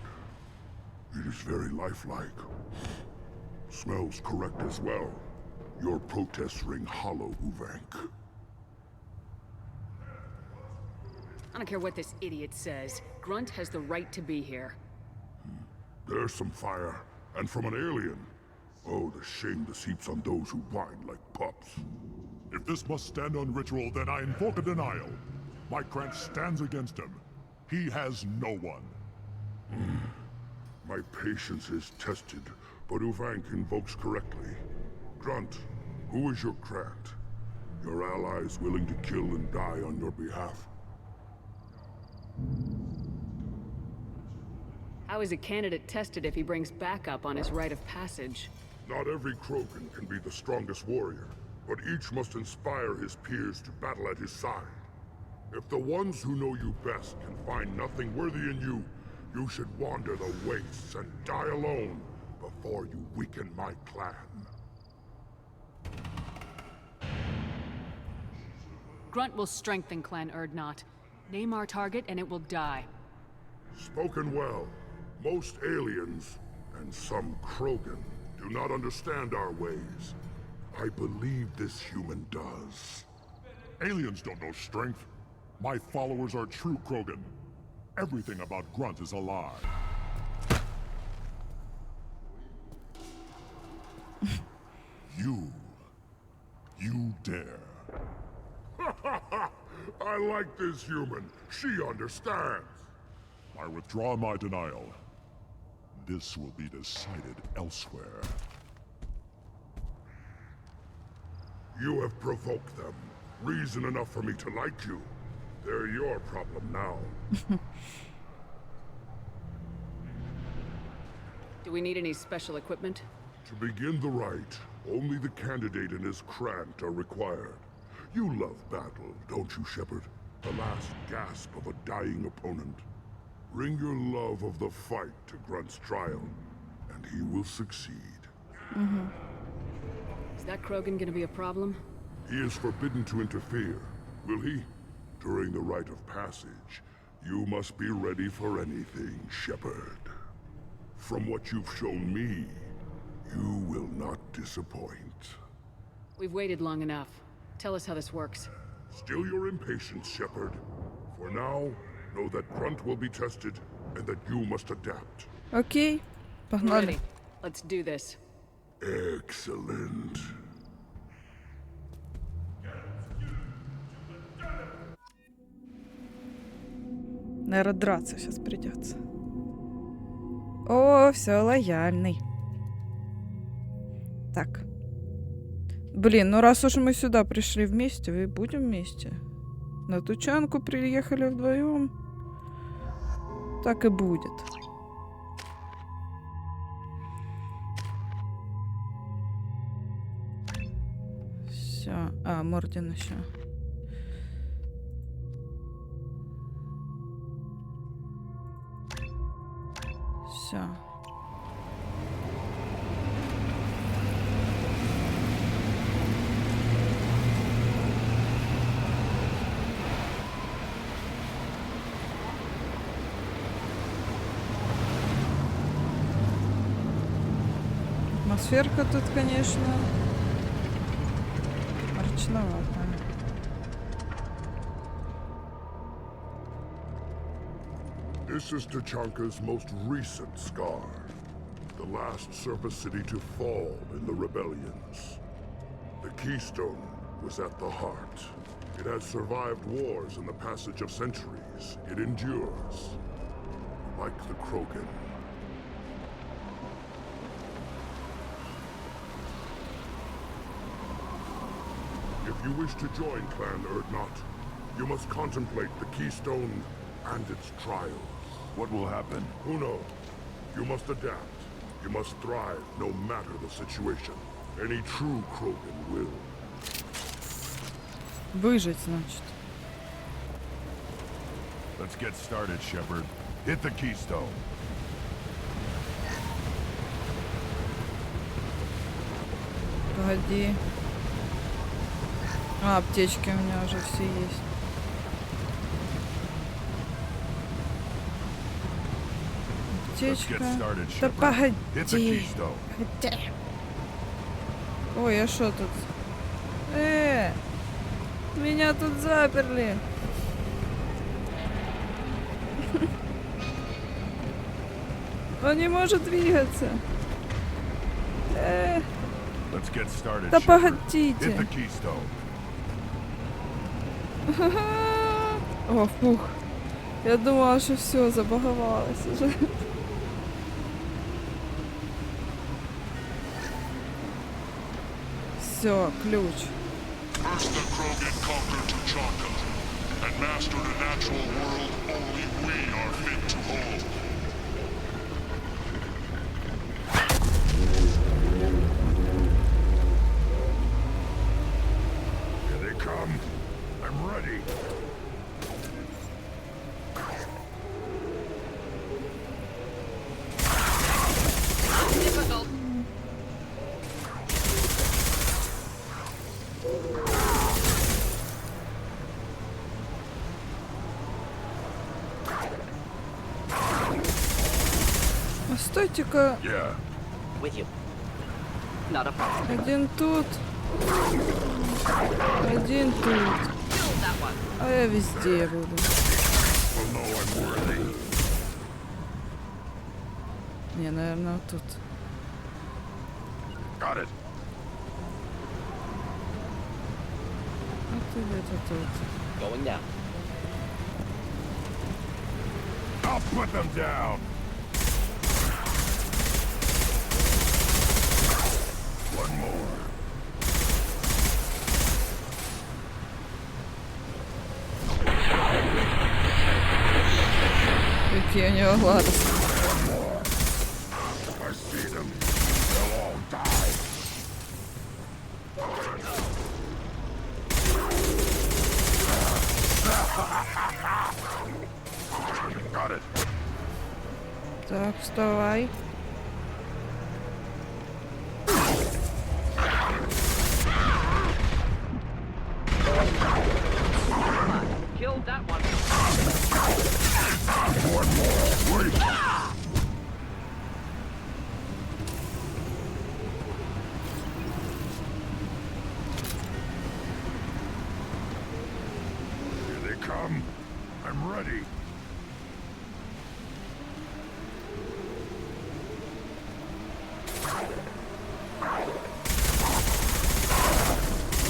It is very lifelike. Smells correct as well. Your protests ring hollow, Uvank. I don't care what this idiot says. Grunt has the right to be here. There's some fire, and from an alien. Oh, the shame this heaps on those who whine like pups. If this must stand on ritual, then I invoke a denial. My Krant stands against him. He has no one. My patience is tested, but Uvank invokes correctly. Grunt, who is your Krant? Your allies willing to kill and die on your behalf? How is a candidate tested if he brings backup on his rite of passage? Not every Krogan can be the strongest warrior, but each must inspire his peers to battle at his side. If the ones who know you best can find nothing worthy in you, you should wander the wastes and die alone before you weaken my clan. Grunt will strengthen Clan Erdnot. Name our target and it will die. Spoken well. Most aliens, and some Krogan, do not understand our ways. I believe this human does. Aliens don't know strength. My followers are true Krogan. Everything about Grunt is a lie. You dare. I like this human. She understands. I withdraw my denial. This will be decided elsewhere. You have provoked them. Reason enough for me to like you. They're your problem now. Do we need any special equipment? To begin the rite, only the candidate and his Krant are required. You love battle, don't you, Shepard? The last gasp of a dying opponent. Bring your love of the fight to Grunt's trial, and he will succeed. Is that Krogan gonna be a problem? He is forbidden to interfere, will he? During the rite of passage, you must be ready for anything, Shepard. From what you've shown me, you will not disappoint. We've waited long enough. Tell us how this works. Still your impatience, Shepard. For now, know that Grunt will be tested, and that you must adapt. Окей, погнали. Ready. Let's do this. Excellent. Наверное, драться сейчас придется. О, все, лояльный. Так. Блин, ну раз уж мы сюда пришли вместе, и будем вместе. На Тучанку приехали вдвоем. Так и будет. Все. А, Мордин еще. Все. Атмосферка тут, конечно, мрачноватая. This is Tучанke's most recent scar. The last surface city to fall in the rebellions. The Keystone was at the heart. It has survived wars and the passage of centuries. It endures. Like the Krogan. If you wish to join Clan Erdnot, you must contemplate the Keystone and its trials. What will happen? Who knows? You must adapt. You must thrive no matter the situation. Any true Krogan will. Выжить, значит. Let's get started, Shepard. Hit the Keystone. Погоди. А, аптечки у меня уже все есть. Аптечка. Да погоди. Погоди. Ой, а что тут? Меня тут заперли. Он не может двигаться. Да погодите. О, фух. Я думала, что все, забаговалось уже. Все, ключ. First the Krogan conquered Tучанке and mastered a natural world only we are fit to hold. Here they come. I'm ready. Стойте-ка. Один тут. Один тут. А я везде буду. Не, наверное, вот тут. А ты где-то тут. I'll put them down. One more. Какие у него глаза. I see them. They'll all die. Got it. Так, вставай. Killed that one. One more. Wait. Here they come. I'm ready.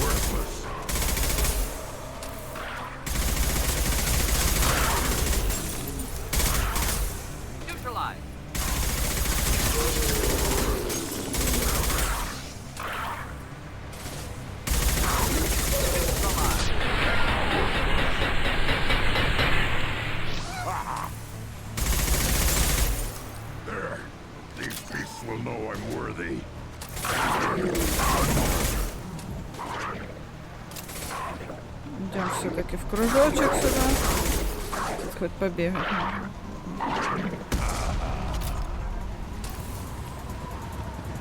Worthless. Neutralized. There. These beasts will know I'm worthy. Идем все-таки в кружочек сюда. Тут хоть побегать.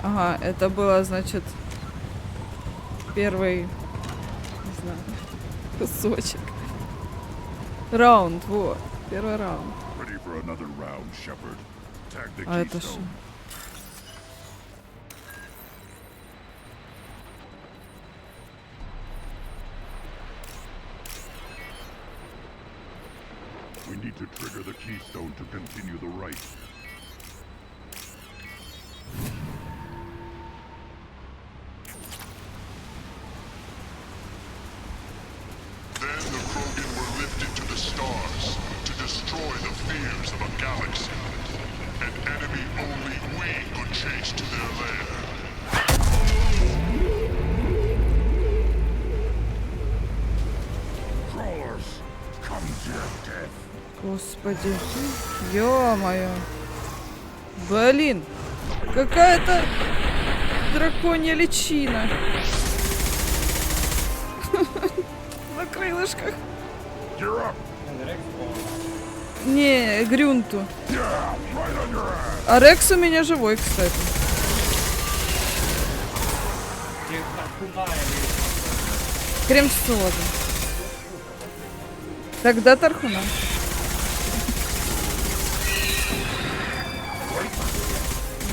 Ага, это было, значит, первый, не знаю, кусочек. Раунд, вот. Первый раунд. Ready for another round, Shepard. Tag the А это что? keystone. We need to trigger the keystone to continue the rite. Then the Krogan were lifted to the stars to destroy the fears of a galaxy. An enemy only we could chase to their lair. Crawlers, come to your death. Господи. Ё-моё. Блин. Какая-то драконья личина. На крылышках. You're up. Не, Грюнту. Yeah, right on your ass. А Рекс у меня живой, кстати. Крем с содой. Тогда Тархуна.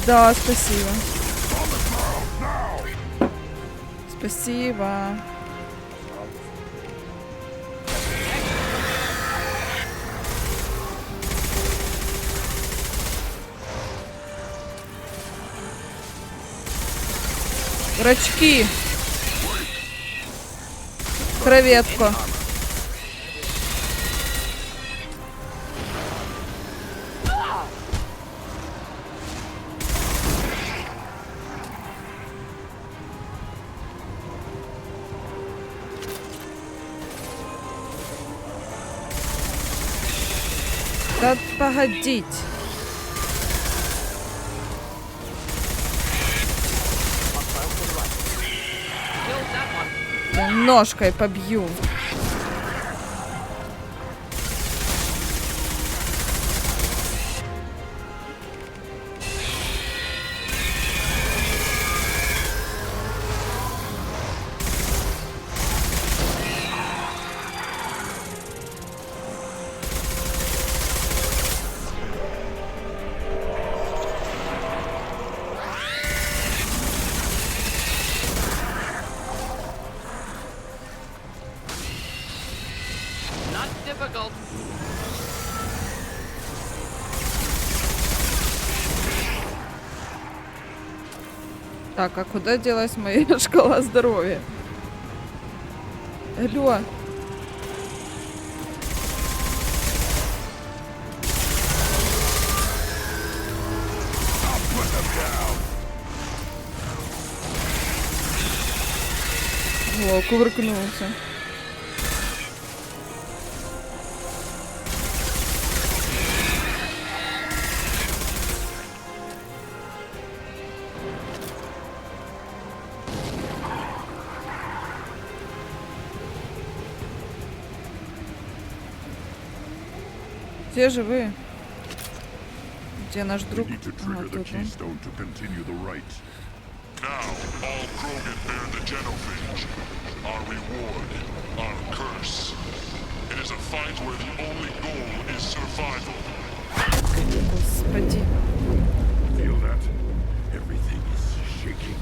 Да, спасибо. Спасибо. Рачки. Креветку. Да погодите. Я ножкой побью. difficult. Так, а куда делась моя шкала здоровья? Алло. О, кувыркнулся. Все живые? Где наш друг? Now, all Krogan bear the genophage. Our reward, our curse. It is a fight where the only goal is survival. Господи. Feel that? Everything is shaking.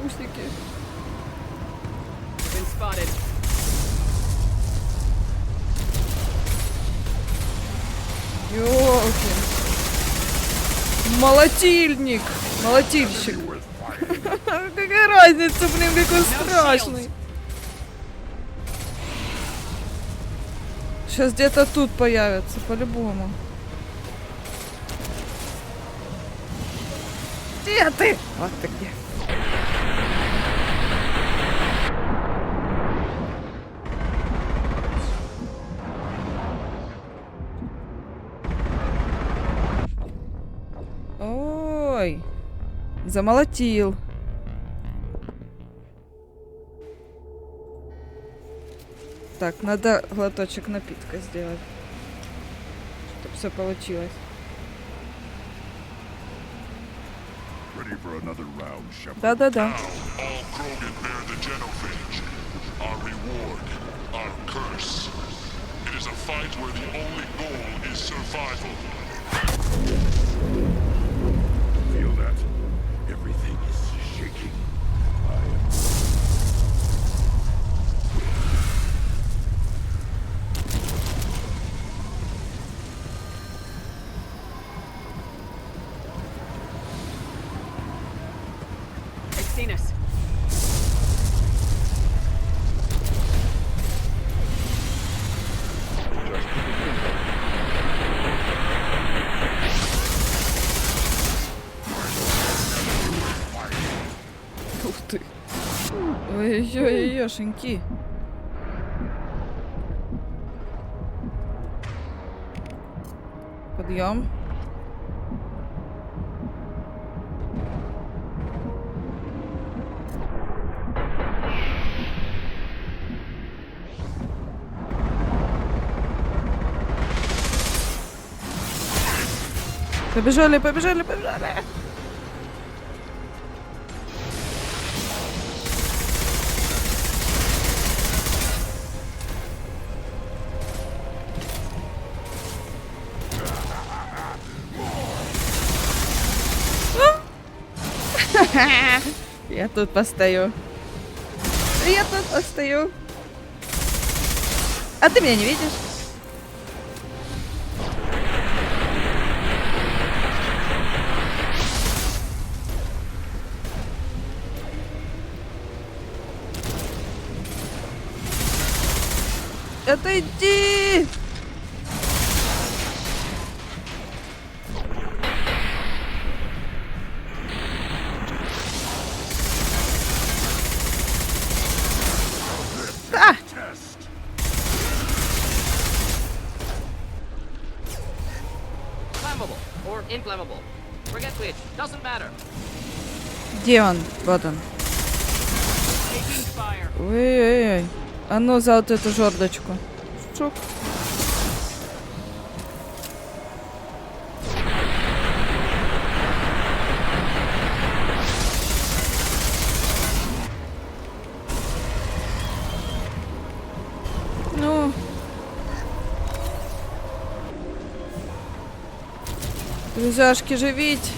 Усики. Been spotted. Ёлки. Молотильник. Молотильщик. Какая разница, блин, какой страшный. Сейчас где-то тут появится, по-любому. Где ты? Вот ты где. Ой, замолотил. Так, надо глоточек напитка сделать, чтобы все получилось. Да-да-да. All Krogan bear the genophage. Our reward, our curse. It is a fight where the only goal is survival. Feel that? Everything is shaking. They've seen us. Ух ты. Ой-ой-ой-ошеньки. Подъем. Побежали, побежали, побежали. Я тут постою. Я тут постою. А ты меня не видишь? Отойди! А! Flammable or inflammable. Forget which. Doesn't matter. Где он? Вот он. Ой-ой-ой. А ну за вот эту жердочку. Шук. Ну. Друзяшки, живіть!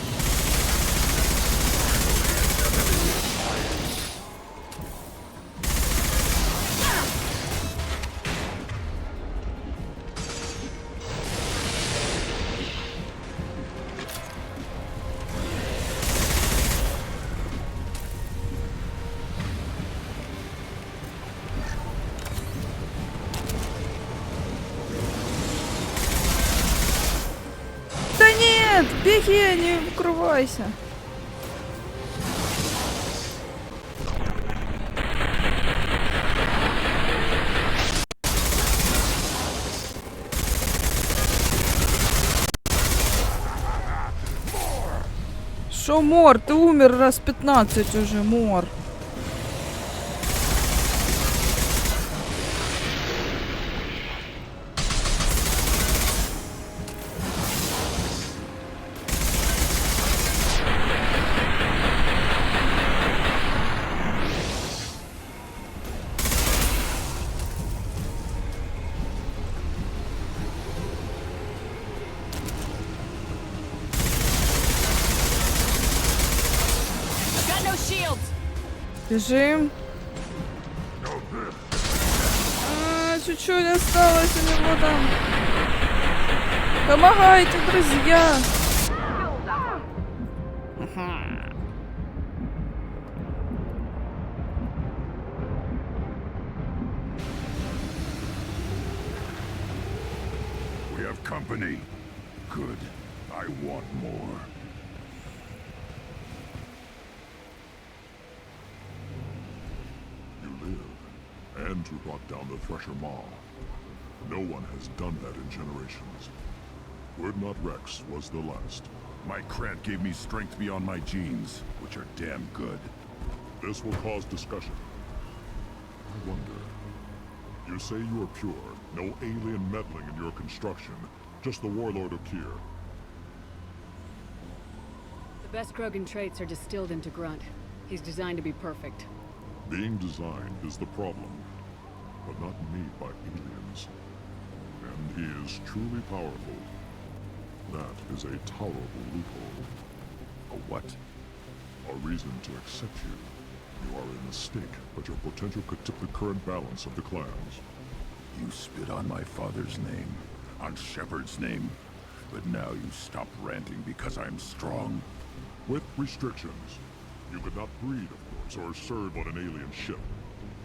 Да нет! Беги, не укрывайся! Шо, Мор? Ты умер раз 15 уже, Мор. Бежим. Чуть-чуть осталось у него там. Помогайте, друзья. We have company. Good. I want more. And who brought down the Thresher Maw. No one has done that in generations. Wordnot Rex was the last. My Krant gave me strength beyond my genes, which are damn good. This will cause discussion. I wonder. You say you are pure, no alien meddling in your construction, just the warlord of Kier. The best Krogan traits are distilled into Grunt. He's designed to be perfect. Being designed is the problem, but not made by aliens. And he is truly powerful. That is a tolerable loophole. A what? A reason to accept you. You are a mistake, but your potential could tip the current balance of the clans. You spit on my father's name, on Shepard's name, but now you stop ranting because I'm strong. With restrictions. You could not breed, of course, or serve on an alien ship,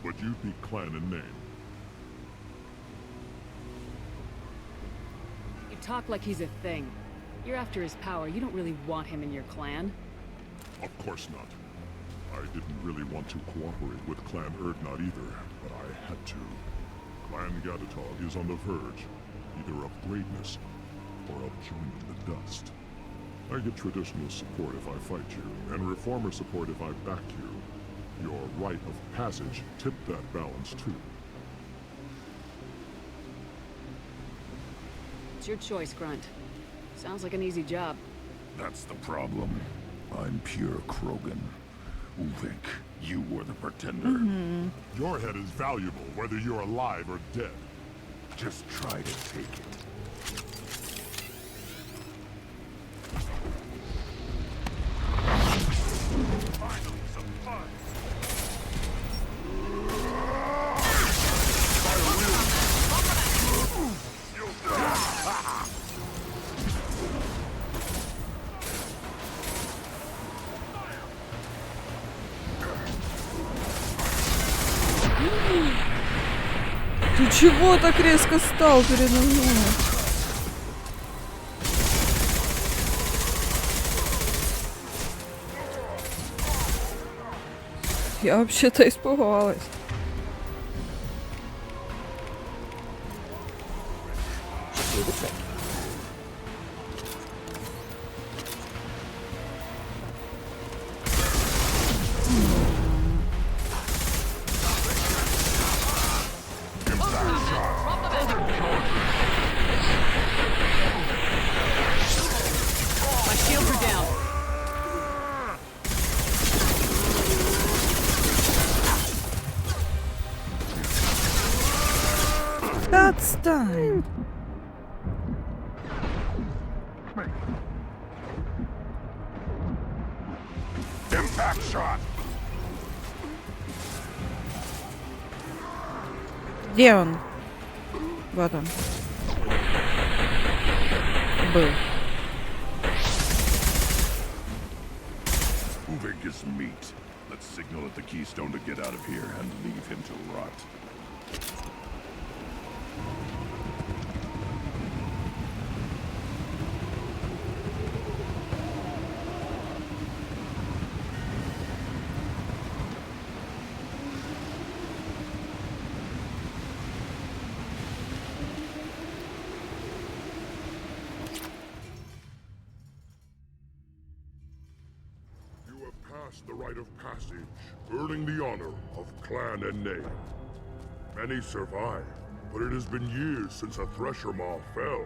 but you'd be clan in name. You talk like he's a thing. You're after his power. You don't really want him in your clan. Of course not. I didn't really want to cooperate with Clan Erdnot either, but I had to. Clan Gatatog is on the verge, either of greatness or of joining the dust. I get traditional support if I fight you, and reformer support if I back you. Your rite of passage tipped that balance too. It's your choice, Grunt. Sounds like an easy job. That's the problem. I'm pure Krogan. Uvik, you were the pretender. Your head is valuable, whether you're alive or dead. Just try to take it. Ты чего так резко стал передо мной? Я вообще-то испугалась. Отстань. Back shot. Где он? Вот он. Был. Moving is meat. Let's signal at the keystone to get out of here and leave him to rot. The rite of passage, earning the honor of clan and name. Many survive, but it has been years since a Thresher Maw fell.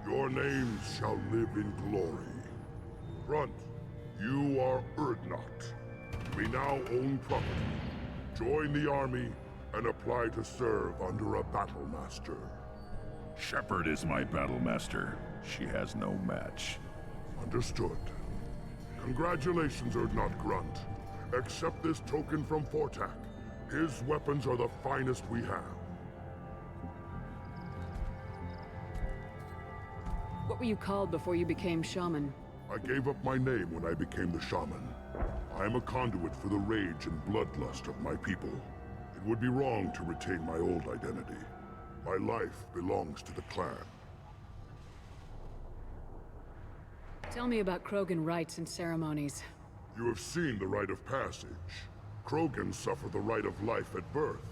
Your names shall live in glory. Grunt, you are Urdnot. We now own property. Join the army and apply to serve under a battle master. Shepard is my battle master. She has no match. Understood. Congratulations, Urdnot Grunt. Accept this token from Fortak. His weapons are the finest we have. What were you called before you became shaman? I gave up my name when I became the shaman. I am a conduit for the rage and bloodlust of my people. It would be wrong to retain my old identity. My life belongs to the clan. Tell me about Krogan rites and ceremonies. You have seen the rite of passage. Krogan suffer the rite of life at birth,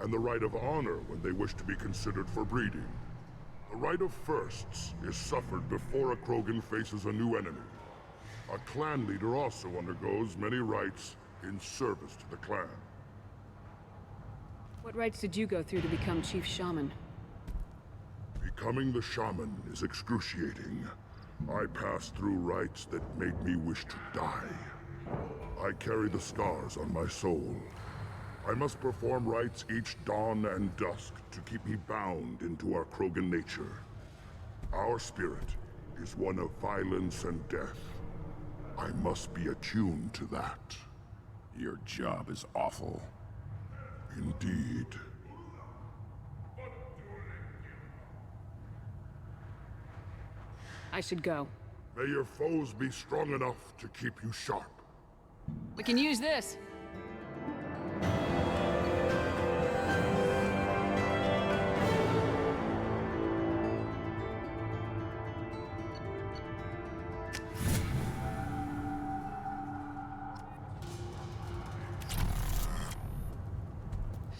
and the rite of honor when they wish to be considered for breeding. The rite of firsts is suffered before a Krogan faces a new enemy. A clan leader also undergoes many rites in service to the clan. What rites did you go through to become Chief Shaman? Becoming the shaman is excruciating. I passed through rites that made me wish to die. I carry the scars on my soul. I must perform rites each dawn and dusk to keep me bound into our Krogan nature. Our spirit is one of violence and death. I must be attuned to that. Your job is awful. Indeed. I should go. May your foes be strong enough to keep you sharp. We can use this.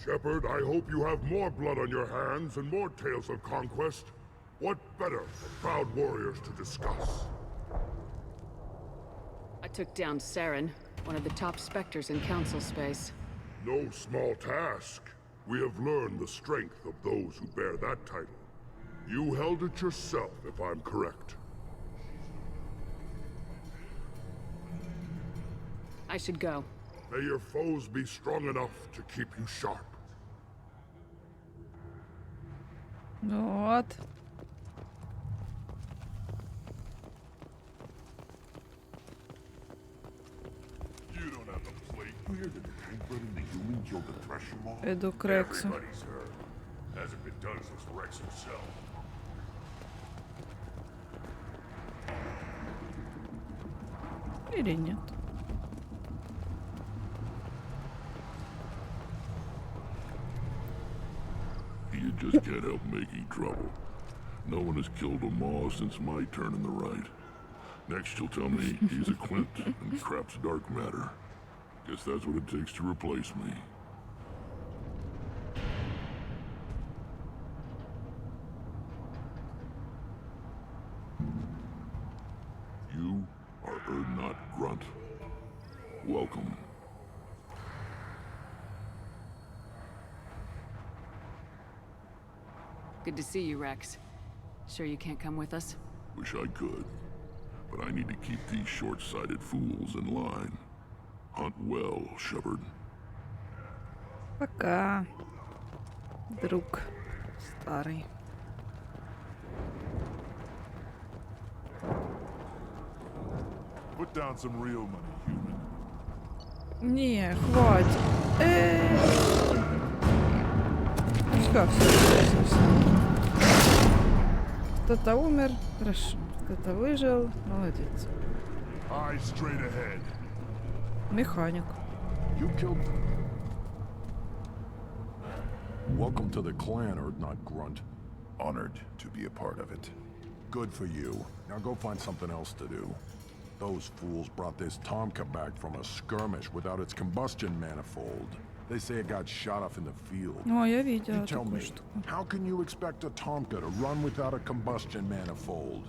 Shepard, I hope you have more blood on your hands and more tales of conquest. What better for proud warriors to discuss? I took down Saren, one of the top specters in Council space. No small task. We have learned the strength of those who bear that title. You held it yourself, if I'm correct. I should go. May your foes be strong enough to keep you sharp. Вот. You don't have to play clear that the tank-burning the human killed the Thresher Maw. Иду к Рексу. Everybody's heard. Hasn't been done since Rex himself. Или нет? You just can't help making trouble. No one has killed a Maw since my turn in the right. Next you'll tell me he's a Quint and craps dark matter. Guess that's what it takes to replace me. You are Urdnot Grunt. Welcome. Good to see you, Rex. Sure you can't come with us? Wish I could. But I need to keep these short-sighted fools in line. Hunt well, Shepard. Пока, друг старый. Put down some real money, human. Не, хватит. Как все. Кто-то умер, хорошо. Кто-то выжил, молодец. Механик. You killed... Welcome to the clan, Urdnot Grunt. Honored to be a part of it. Good for you. Now go find something else to do. Those fools brought this Tomka back from a skirmish without its combustion manifold. They say it got shot off in the field. О, я видела You tell такую me, штуку. how can you expect a Tomka to run without a combustion manifold?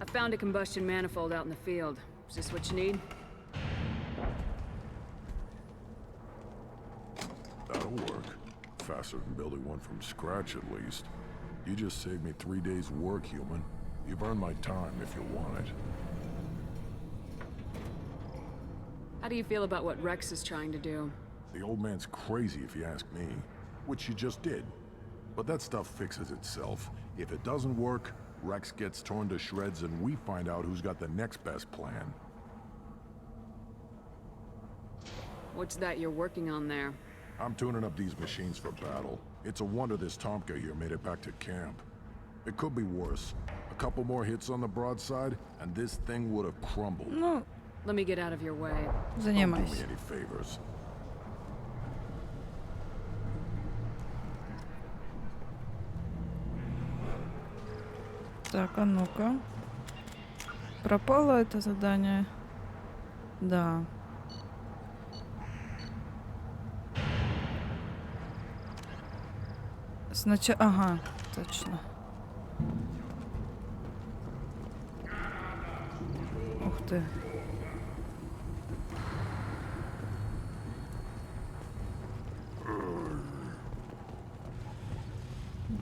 I found a combustion manifold out in the field. Is this what you need? That'll work. Faster than building one from scratch, at least. You just saved me 3 days' work, human. You've earned my time if you want it. How do you feel about what Rex is trying to do? The old man's crazy if you ask me. Which you just did. But that stuff fixes itself. If it doesn't work, Rex gets torn to shreds and we find out who's got the next best plan. What's that you're working on there? I'm tuning up these machines for battle. It's a wonder this Tomka here made it back to camp. It could be worse. A couple more hits on the broadside, and this thing would have crumbled. Ну, Let me get out of your way. Don't do занимайся. me any favors. Так, а ну-ка. Пропало это задание? Да. Сначала... Ага, точно. Ух ты.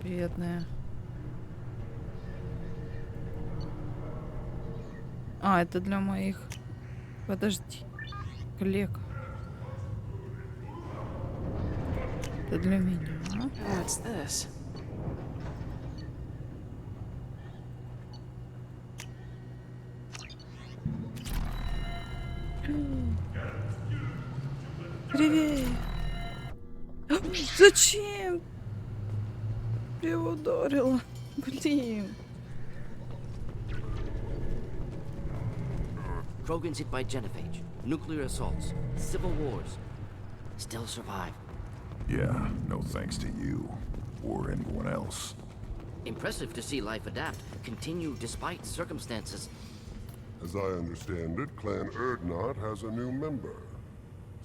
Бедная. А, это для моих... Подожди. Коллег. Это для меня. What's this? Привет. Зачем? Я его ударила. Блин. Krogans hit by genophage, nuclear assaults, civil wars. Still survive. Yeah, no thanks to you. Or anyone else. Impressive to see life adapt, continue despite circumstances. As I understand it, Clan Urdnot has a new member.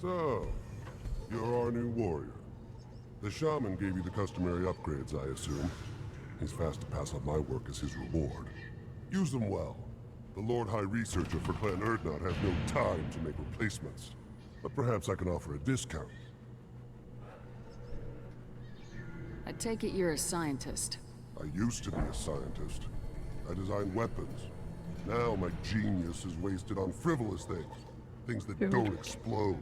So, you're our new warrior. The shaman gave you the customary upgrades, I assume. He's fast to pass on my work as his reward. Use them well. The Lord High Researcher for Clan Urdnot has no time to make replacements. But perhaps I can offer a discount. I take it you're a scientist. I used to be a scientist. I designed weapons. Now my genius is wasted on frivolous things. Things that don't explode.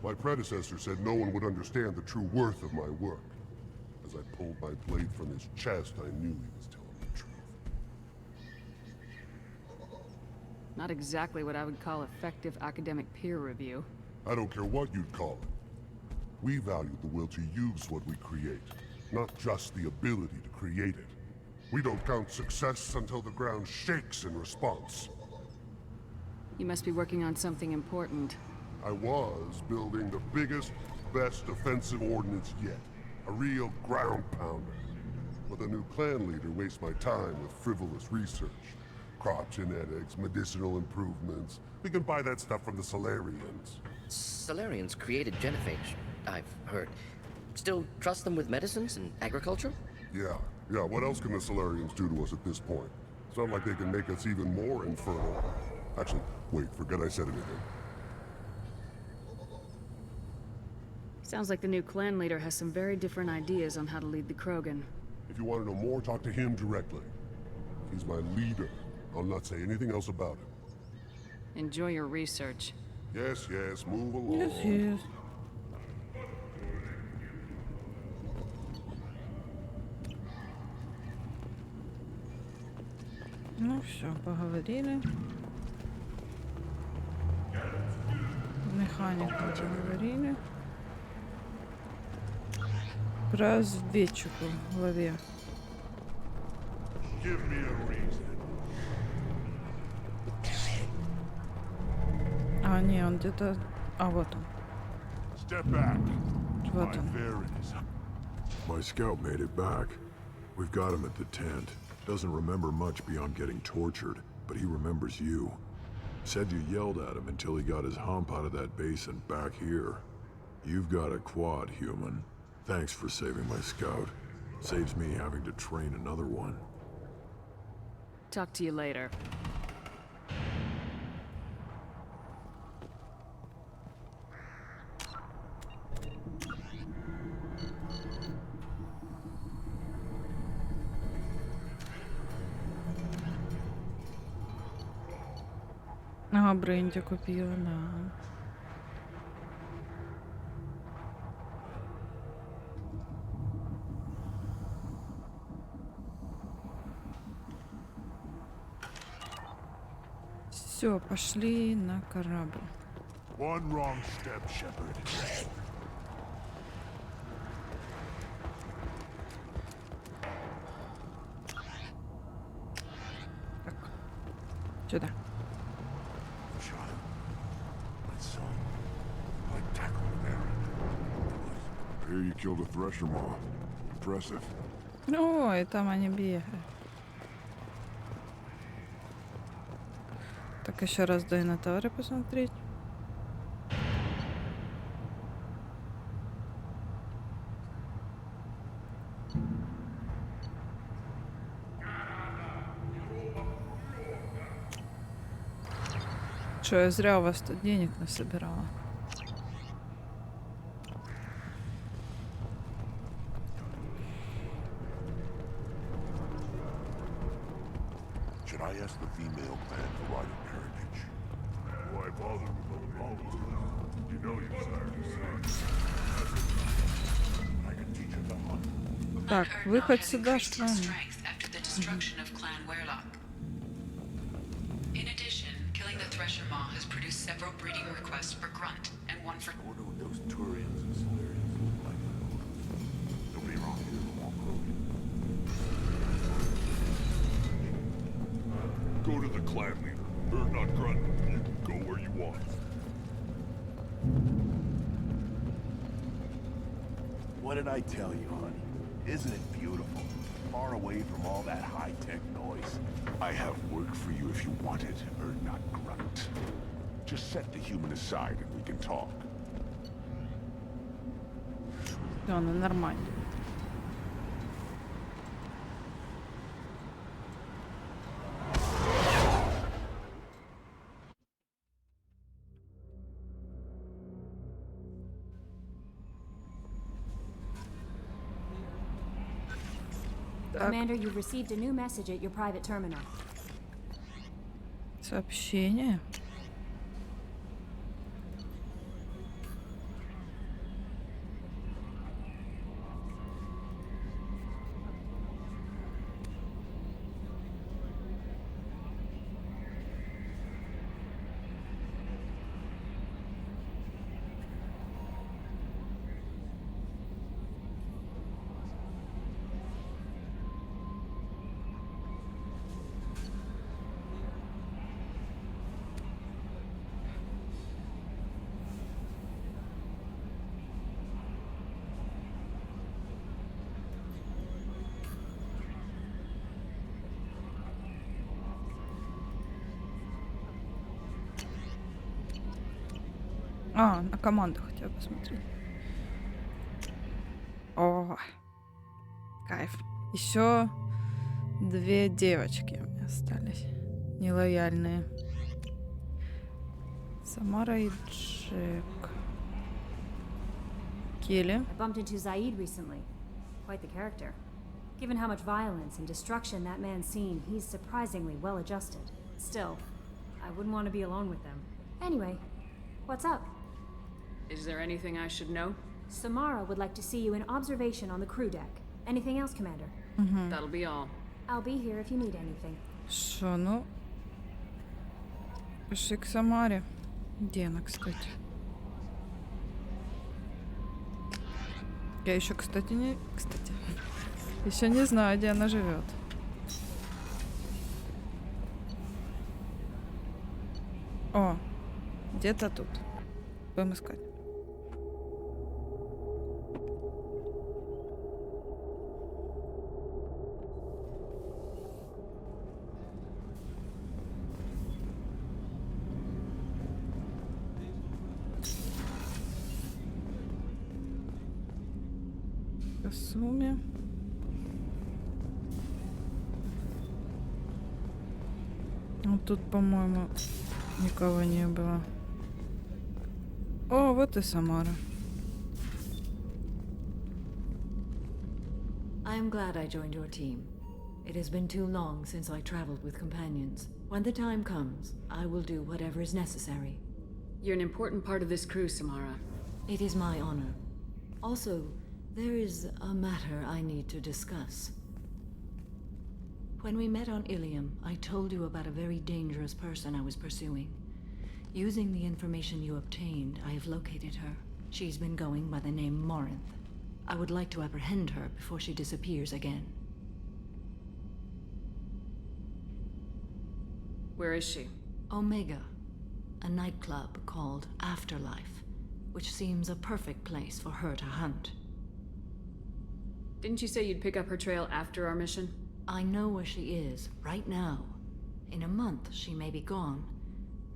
My predecessor said no one would understand the true worth of my work. As I pulled my blade from his chest, I knew he was telling the truth. Not exactly what I would call effective academic peer review. I don't care what you'd call it. We value the will to use what we create, not just the ability to create it. We don't count success until the ground shakes in response. You must be working on something important. I was building the biggest, best offensive ordnance yet. A real ground pounder. But the new clan leader wastes my time with frivolous research. Crop genetics, medicinal improvements. We can buy that stuff from the Solarians. Solarians created genophage, I've heard. Still trust them with medicines and agriculture? Yeah, what else can the Solarians do to us at this point? It's not like they can make us even more infernal. Actually, wait, forget I said anything. Sounds like the new clan leader has some very different ideas on how to lead the Krogan. If you want to know more, talk to him directly. He's my leader. I'll not say anything else about it. Enjoy your research. Yes, move along. Yes. Ну все, поговорили. Механик мы уже говорили. Про разведчика в голове. А, не, он где-то... А, вот он. Вот он. My scout made it back. We've got him at the tent. Doesn't remember much beyond getting tortured, but he remembers you. Said you yelled at him until he got his hump out of that basin back here. You've got a quad, human. Thanks for saving my scout. Saves me having to train another one. Talk to you later. Ага, бренди купила, да. Все, пошли на корабль. One wrong step, Shepard. Так. Сюда. Here you killed a thresher maw. Impressive. Ой, там они бегают. Так, еще раз до инвентаря посмотреть. Что, я зря у вас тут денег насобирала? Should I ask the female clan for right of parentage? Why bother with the knowledge? You know you desire to see. I can teach her the hunt. Так, выход сюда, что ли? After the destruction of Clan Werlock. In addition, killing the Thresher Maw has produced several breeding requests for Grunt and one for... I wonder what those Turians and Solarians look like. Nobody around here will want Krogan. Go to the clan leader. Or not Grunt. You can go where you want. What did I tell you, honey? Isn't it beautiful? Far away from all that high-tech noise. I have work for you if you want it, or not Grunt. Just set the human aside and we can talk. Да, ну нормально. Commander, you've received a new message at your private terminal. Сообщение. А, на команду хотя бы посмотреть. О, кайф. Еще 2 девочки у меня остались. Нелояльные. Самара и Джек. Келли. I bumped into Zaid recently. Quite the character. Given how much violence and destruction that man's seen, he's surprisingly well adjusted. Still, I wouldn't want to be alone with them. Anyway, what's up? Is there anything I should know? Samara would like to see you in observation on the crew deck. Anything else, Commander? That'll be all. I'll be here if you need anything. Что, ну? Пошли к Самаре. Где она, кстати? Я еще, кстати, еще не знаю, где она живет. О, где-то тут. Будем искать. В сумме. Ну, тут, по-моему, никого не было. О, вот и Самара. I am glad I joined your team. It has been too long since I traveled with companions. When the time comes, I will do whatever is necessary. You're an important part of this crew, Samara. It is my honor. Also, there is a matter I need to discuss. When we met on Ilium, I told you about a very dangerous person I was pursuing. Using the information you obtained, I have located her. She's been going by the name Morinth. I would like to apprehend her before she disappears again. Where is she? Omega, a nightclub called Afterlife, which seems a perfect place for her to hunt. Didn't you say you'd pick up her trail after our mission? I know where she is, right now. In a month, she may be gone.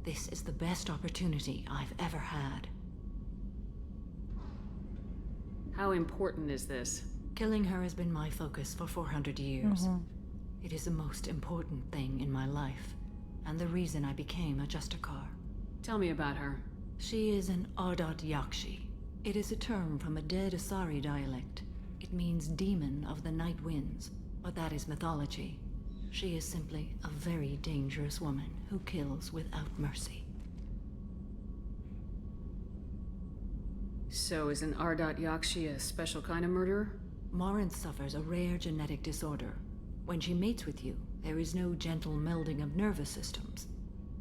This is the best opportunity I've ever had. How important is this? Killing her has been my focus for 400 years. It is the most important thing in my life, and the reason I became a Justikar. Tell me about her. She is an Ardat Yakshi. It is a term from a dead Asari dialect. It means demon of the night winds, but that is mythology. She is simply a very dangerous woman who kills without mercy. So is an Ardat Yakshi a special kind of murderer? Morinth suffers a rare genetic disorder. When she mates with you, there is no gentle melding of nervous systems.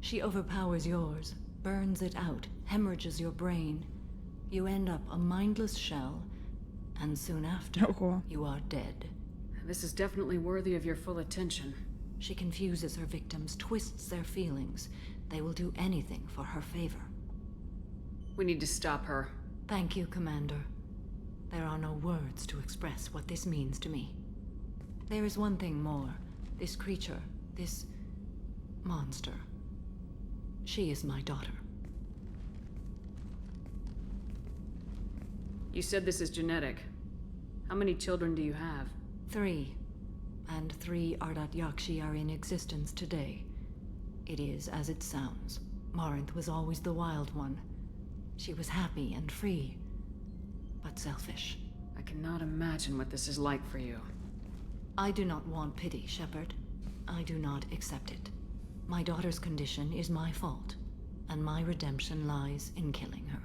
She overpowers yours, burns it out, hemorrhages your brain. You end up a mindless shell, and soon after, you are dead. This is definitely worthy of your full attention. She confuses her victims, twists their feelings. They will do anything for her favor. We need to stop her. Thank you, Commander. There are no words to express what this means to me. There is one thing more. This creature, this monster. She is my daughter. You said this is genetic. How many children do you have? 3. And 3 Ardat Yakshi are in existence today. It is as it sounds. Morinth was always the wild one. She was happy and free, but selfish. I cannot imagine what this is like for you. I do not want pity, Shepard. I do not accept it. My daughter's condition is my fault, and my redemption lies in killing her.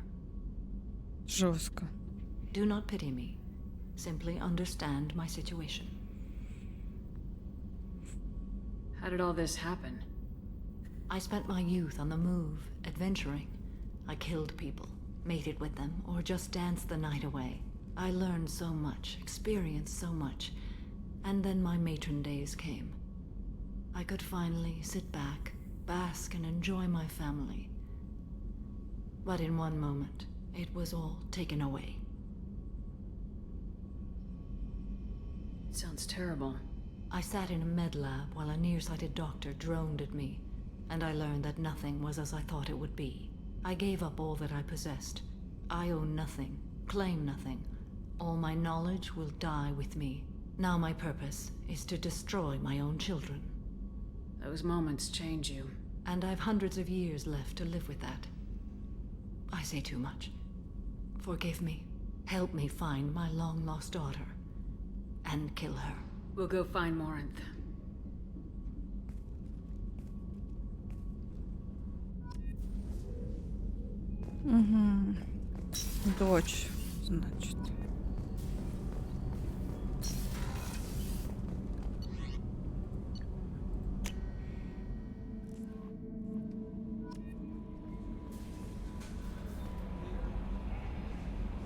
Жестко. Do not pity me. Simply understand my situation. How did all this happen? I spent my youth on the move, adventuring. I killed people, mated with them, or just danced the night away. I learned so much, experienced so much, and then my matron days came. I could finally sit back, bask and enjoy my family. But in one moment, it was all taken away. It sounds terrible. I sat in a med lab while a nearsighted doctor droned at me, and I learned that nothing was as I thought it would be. I gave up all that I possessed. I own nothing, claim nothing. All my knowledge will die with me. Now my purpose is to destroy my own children. Those moments change you. And I've hundreds of years left to live with that. I say too much. Forgive me. Help me find my long-lost daughter. And kill her. We'll go find Morinth. Угу. Дочь, значит.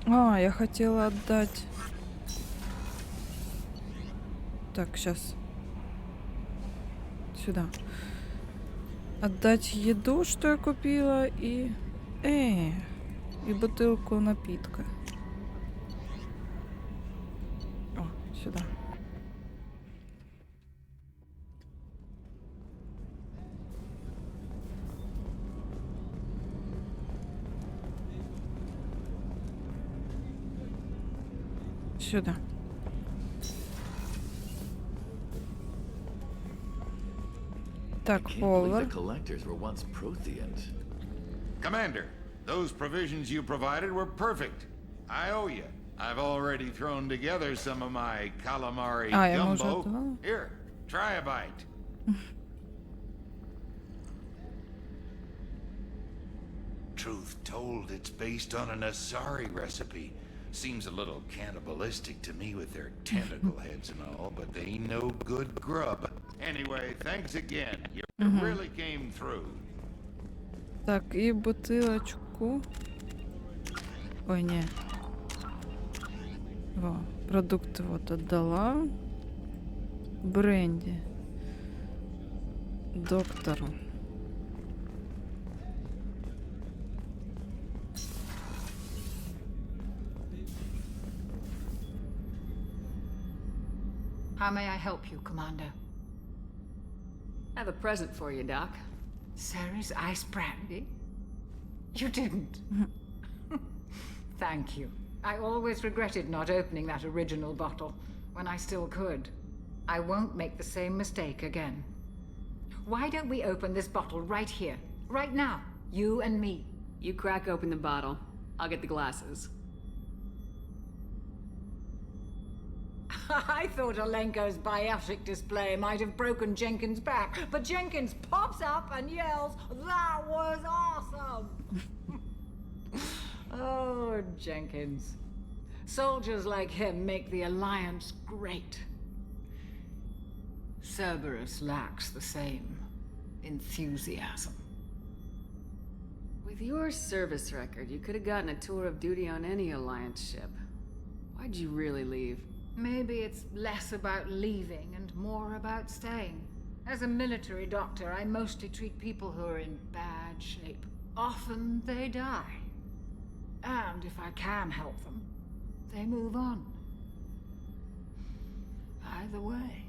А, я хотела отдать. Так, сейчас. Сюда. Отдать еду, что я купила, и бутылку напитка. О, сюда. Сюда. Так, повар. Commander, those provisions you provided were perfect. I owe you. I've already thrown together some of my calamari gumbo. Here, try a bite. Truth told, it's based on an Asari recipe. Seems a little cannibalistic to me with their tentacle heads and all, but they ain't no good grub. Anyway, thanks again. You really came through. Так, и бутылочку. Ой, не. Во, продукты вот отдала. Бренди. Доктору. How may I help you, Commander? I have a present for you, Doc. Sarah's ice brandy? You didn't. Thank you. I always regretted not opening that original bottle when I still could. I won't make the same mistake again. Why don't we open this bottle right here, right now, you and me? You crack open the bottle. I'll get the glasses. I thought Alenko's biotic display might have broken Jenkins' back, but Jenkins pops up and yells, "That was awesome!" Oh, Jenkins. Soldiers like him make the Alliance great. Cerberus lacks the same enthusiasm. With your service record, you could have gotten a tour of duty on any Alliance ship. Why'd you really leave? Maybe it's less about leaving and more about staying. As a military doctor, I mostly treat people who are in bad shape. Often they die. And if I can help them, they move on. Either way,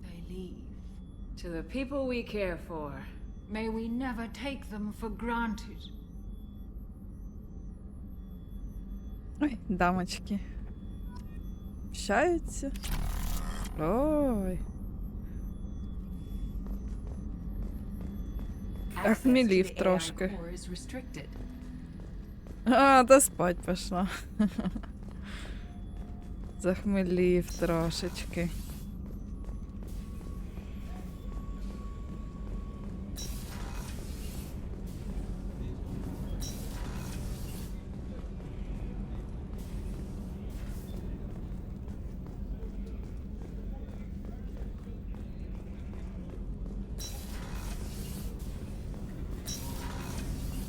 they leave. To the people we care for. May we never take them for granted. Ой, дамочки. Общаються. Ой. Охмелів трошки. А, та спать пішла. Захмелів трошечки.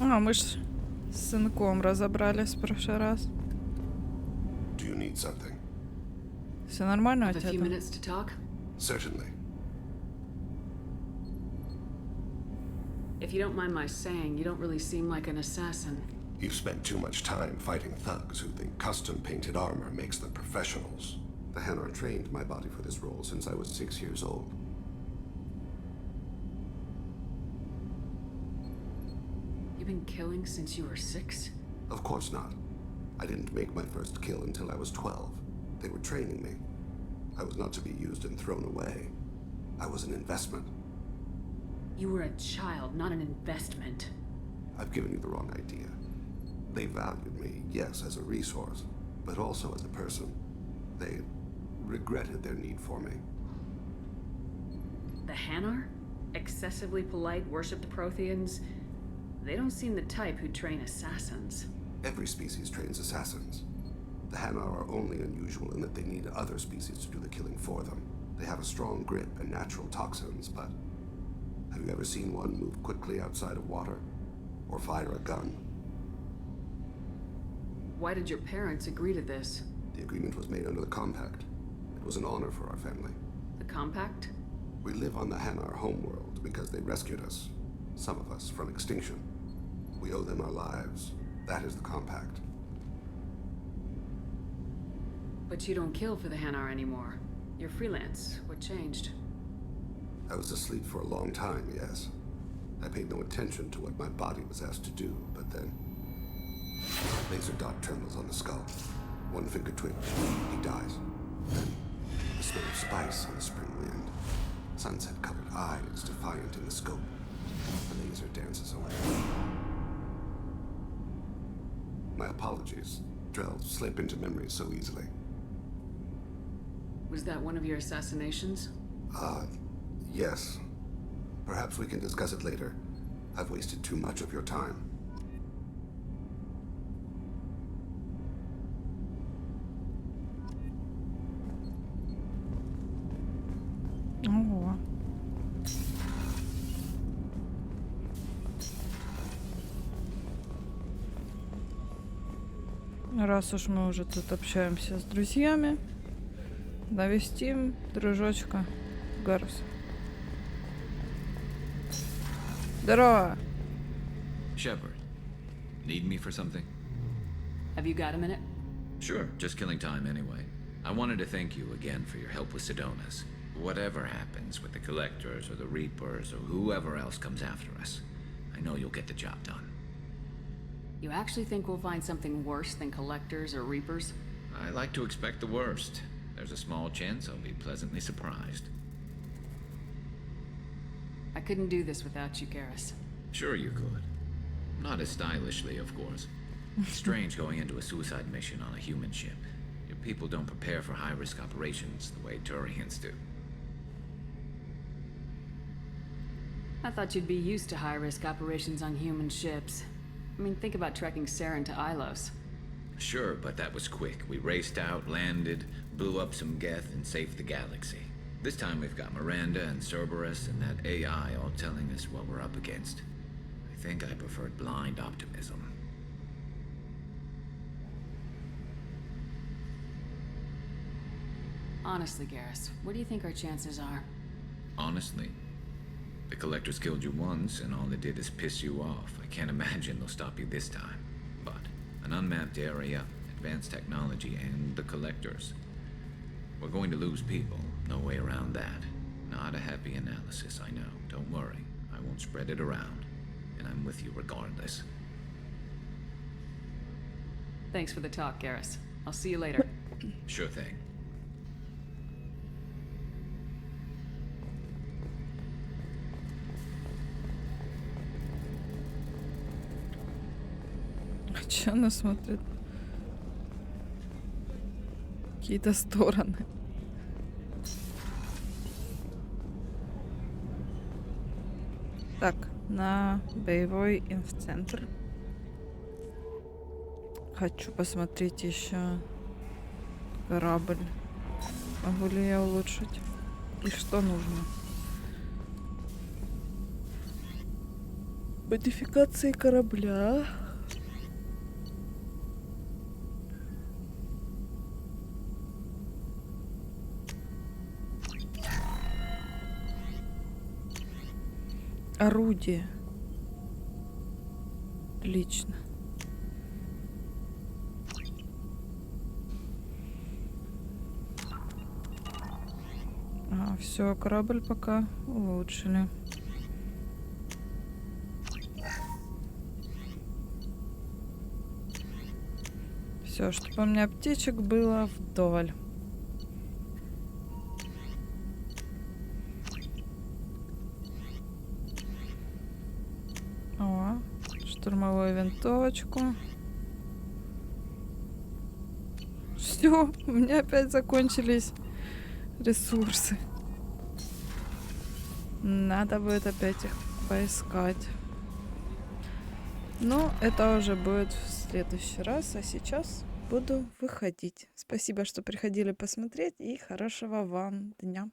А, мы ж с сынком разобрались в прошлый раз. Do you need something? Все нормально у Have a тебя few там? minutes to talk? Certainly. If you don't mind my saying, you don't really seem like an assassin. You've spent too much time fighting thugs who think custom-painted armor makes them professionals. The Hanar trained my body for this role since I was 6 years old. You've been killing since you were 6? Of course not. I didn't make my first kill until I was 12. They were training me. I was not to be used and thrown away. I was an investment. You were a child, not an investment. I've given you the wrong idea. They valued me, yes, as a resource, but also as a person. They regretted their need for me. The Hanar? Excessively polite, worship the Protheans? They don't seem the type who train assassins. Every species trains assassins. The Hanar are only unusual in that they need other species to do the killing for them. They have a strong grip and natural toxins, but have you ever seen one move quickly outside of water? Or fire a gun? Why did your parents agree to this? The agreement was made under the compact. It was an honor for our family. The compact? We live on the Hanar homeworld because they rescued us, some of us, from extinction. We owe them our lives. That is the compact. But you don't kill for the Hanar anymore. You're freelance. What changed? I was asleep for a long time, yes. I paid no attention to what my body was asked to do, but then... Laser dot trembles on the skull. One finger twitch. He dies. Then, the smell of spice on the spring wind. Sunset-colored eyes defiant in the scope. The laser dances away. My apologies. Drells slip into memory so easily. Was that one of your assassinations? Yes. Perhaps we can discuss it later. I've wasted too much of your time. Ого. Раз уж мы уже тут общаемся с друзьями, навестим дружочка Гарус. Здорово! Shepard, need me for something? Have you got a minute? Sure, just killing time anyway. I wanted to thank you again for your help with Sidonis. Whatever happens with the Collectors or the Reapers or whoever else comes after us, I know you'll get the job done. You actually think we'll find something worse than Collectors or Reapers? I like to expect the worst. There's a small chance I'll be pleasantly surprised. I couldn't do this without you, Garrus. Sure you could. Not as stylishly, of course. It's strange going into a suicide mission on a human ship. Your people don't prepare for high-risk operations the way Turians do. I thought you'd be used to high-risk operations on human ships. I mean, think about trekking Saren to Ilos. Sure, but that was quick. We raced out, landed, blew up some Geth, and saved the galaxy. This time we've got Miranda and Cerberus and that AI all telling us what we're up against. I think I preferred blind optimism. Honestly, Garrus, what do you think our chances are? Honestly, the Collectors killed you once, and all they did is piss you off. I can't imagine they'll stop you this time. But an unmapped area, advanced technology, and the Collectors. We're going to lose people. No way around that. Not a happy analysis, I know. Don't worry. I won't spread it around. And I'm with you regardless. Thanks for the talk, Garrus. I'll see you later. Sure thing. А чё она смотрит? Какие-то стороны. Так, на боевой инфцентр. Хочу посмотреть еще корабль. Могу ли я улучшить? И что нужно? Модификации корабля. Орудие. Отлично. Все, корабль пока улучшили. Все, чтобы у меня аптечек было вдоволь. О, штурмовую винтовочку. Все, у меня опять закончились ресурсы. Надо будет опять их поискать. Но это уже будет в следующий раз, а сейчас буду выходить. Спасибо, что приходили посмотреть, и хорошего вам дня.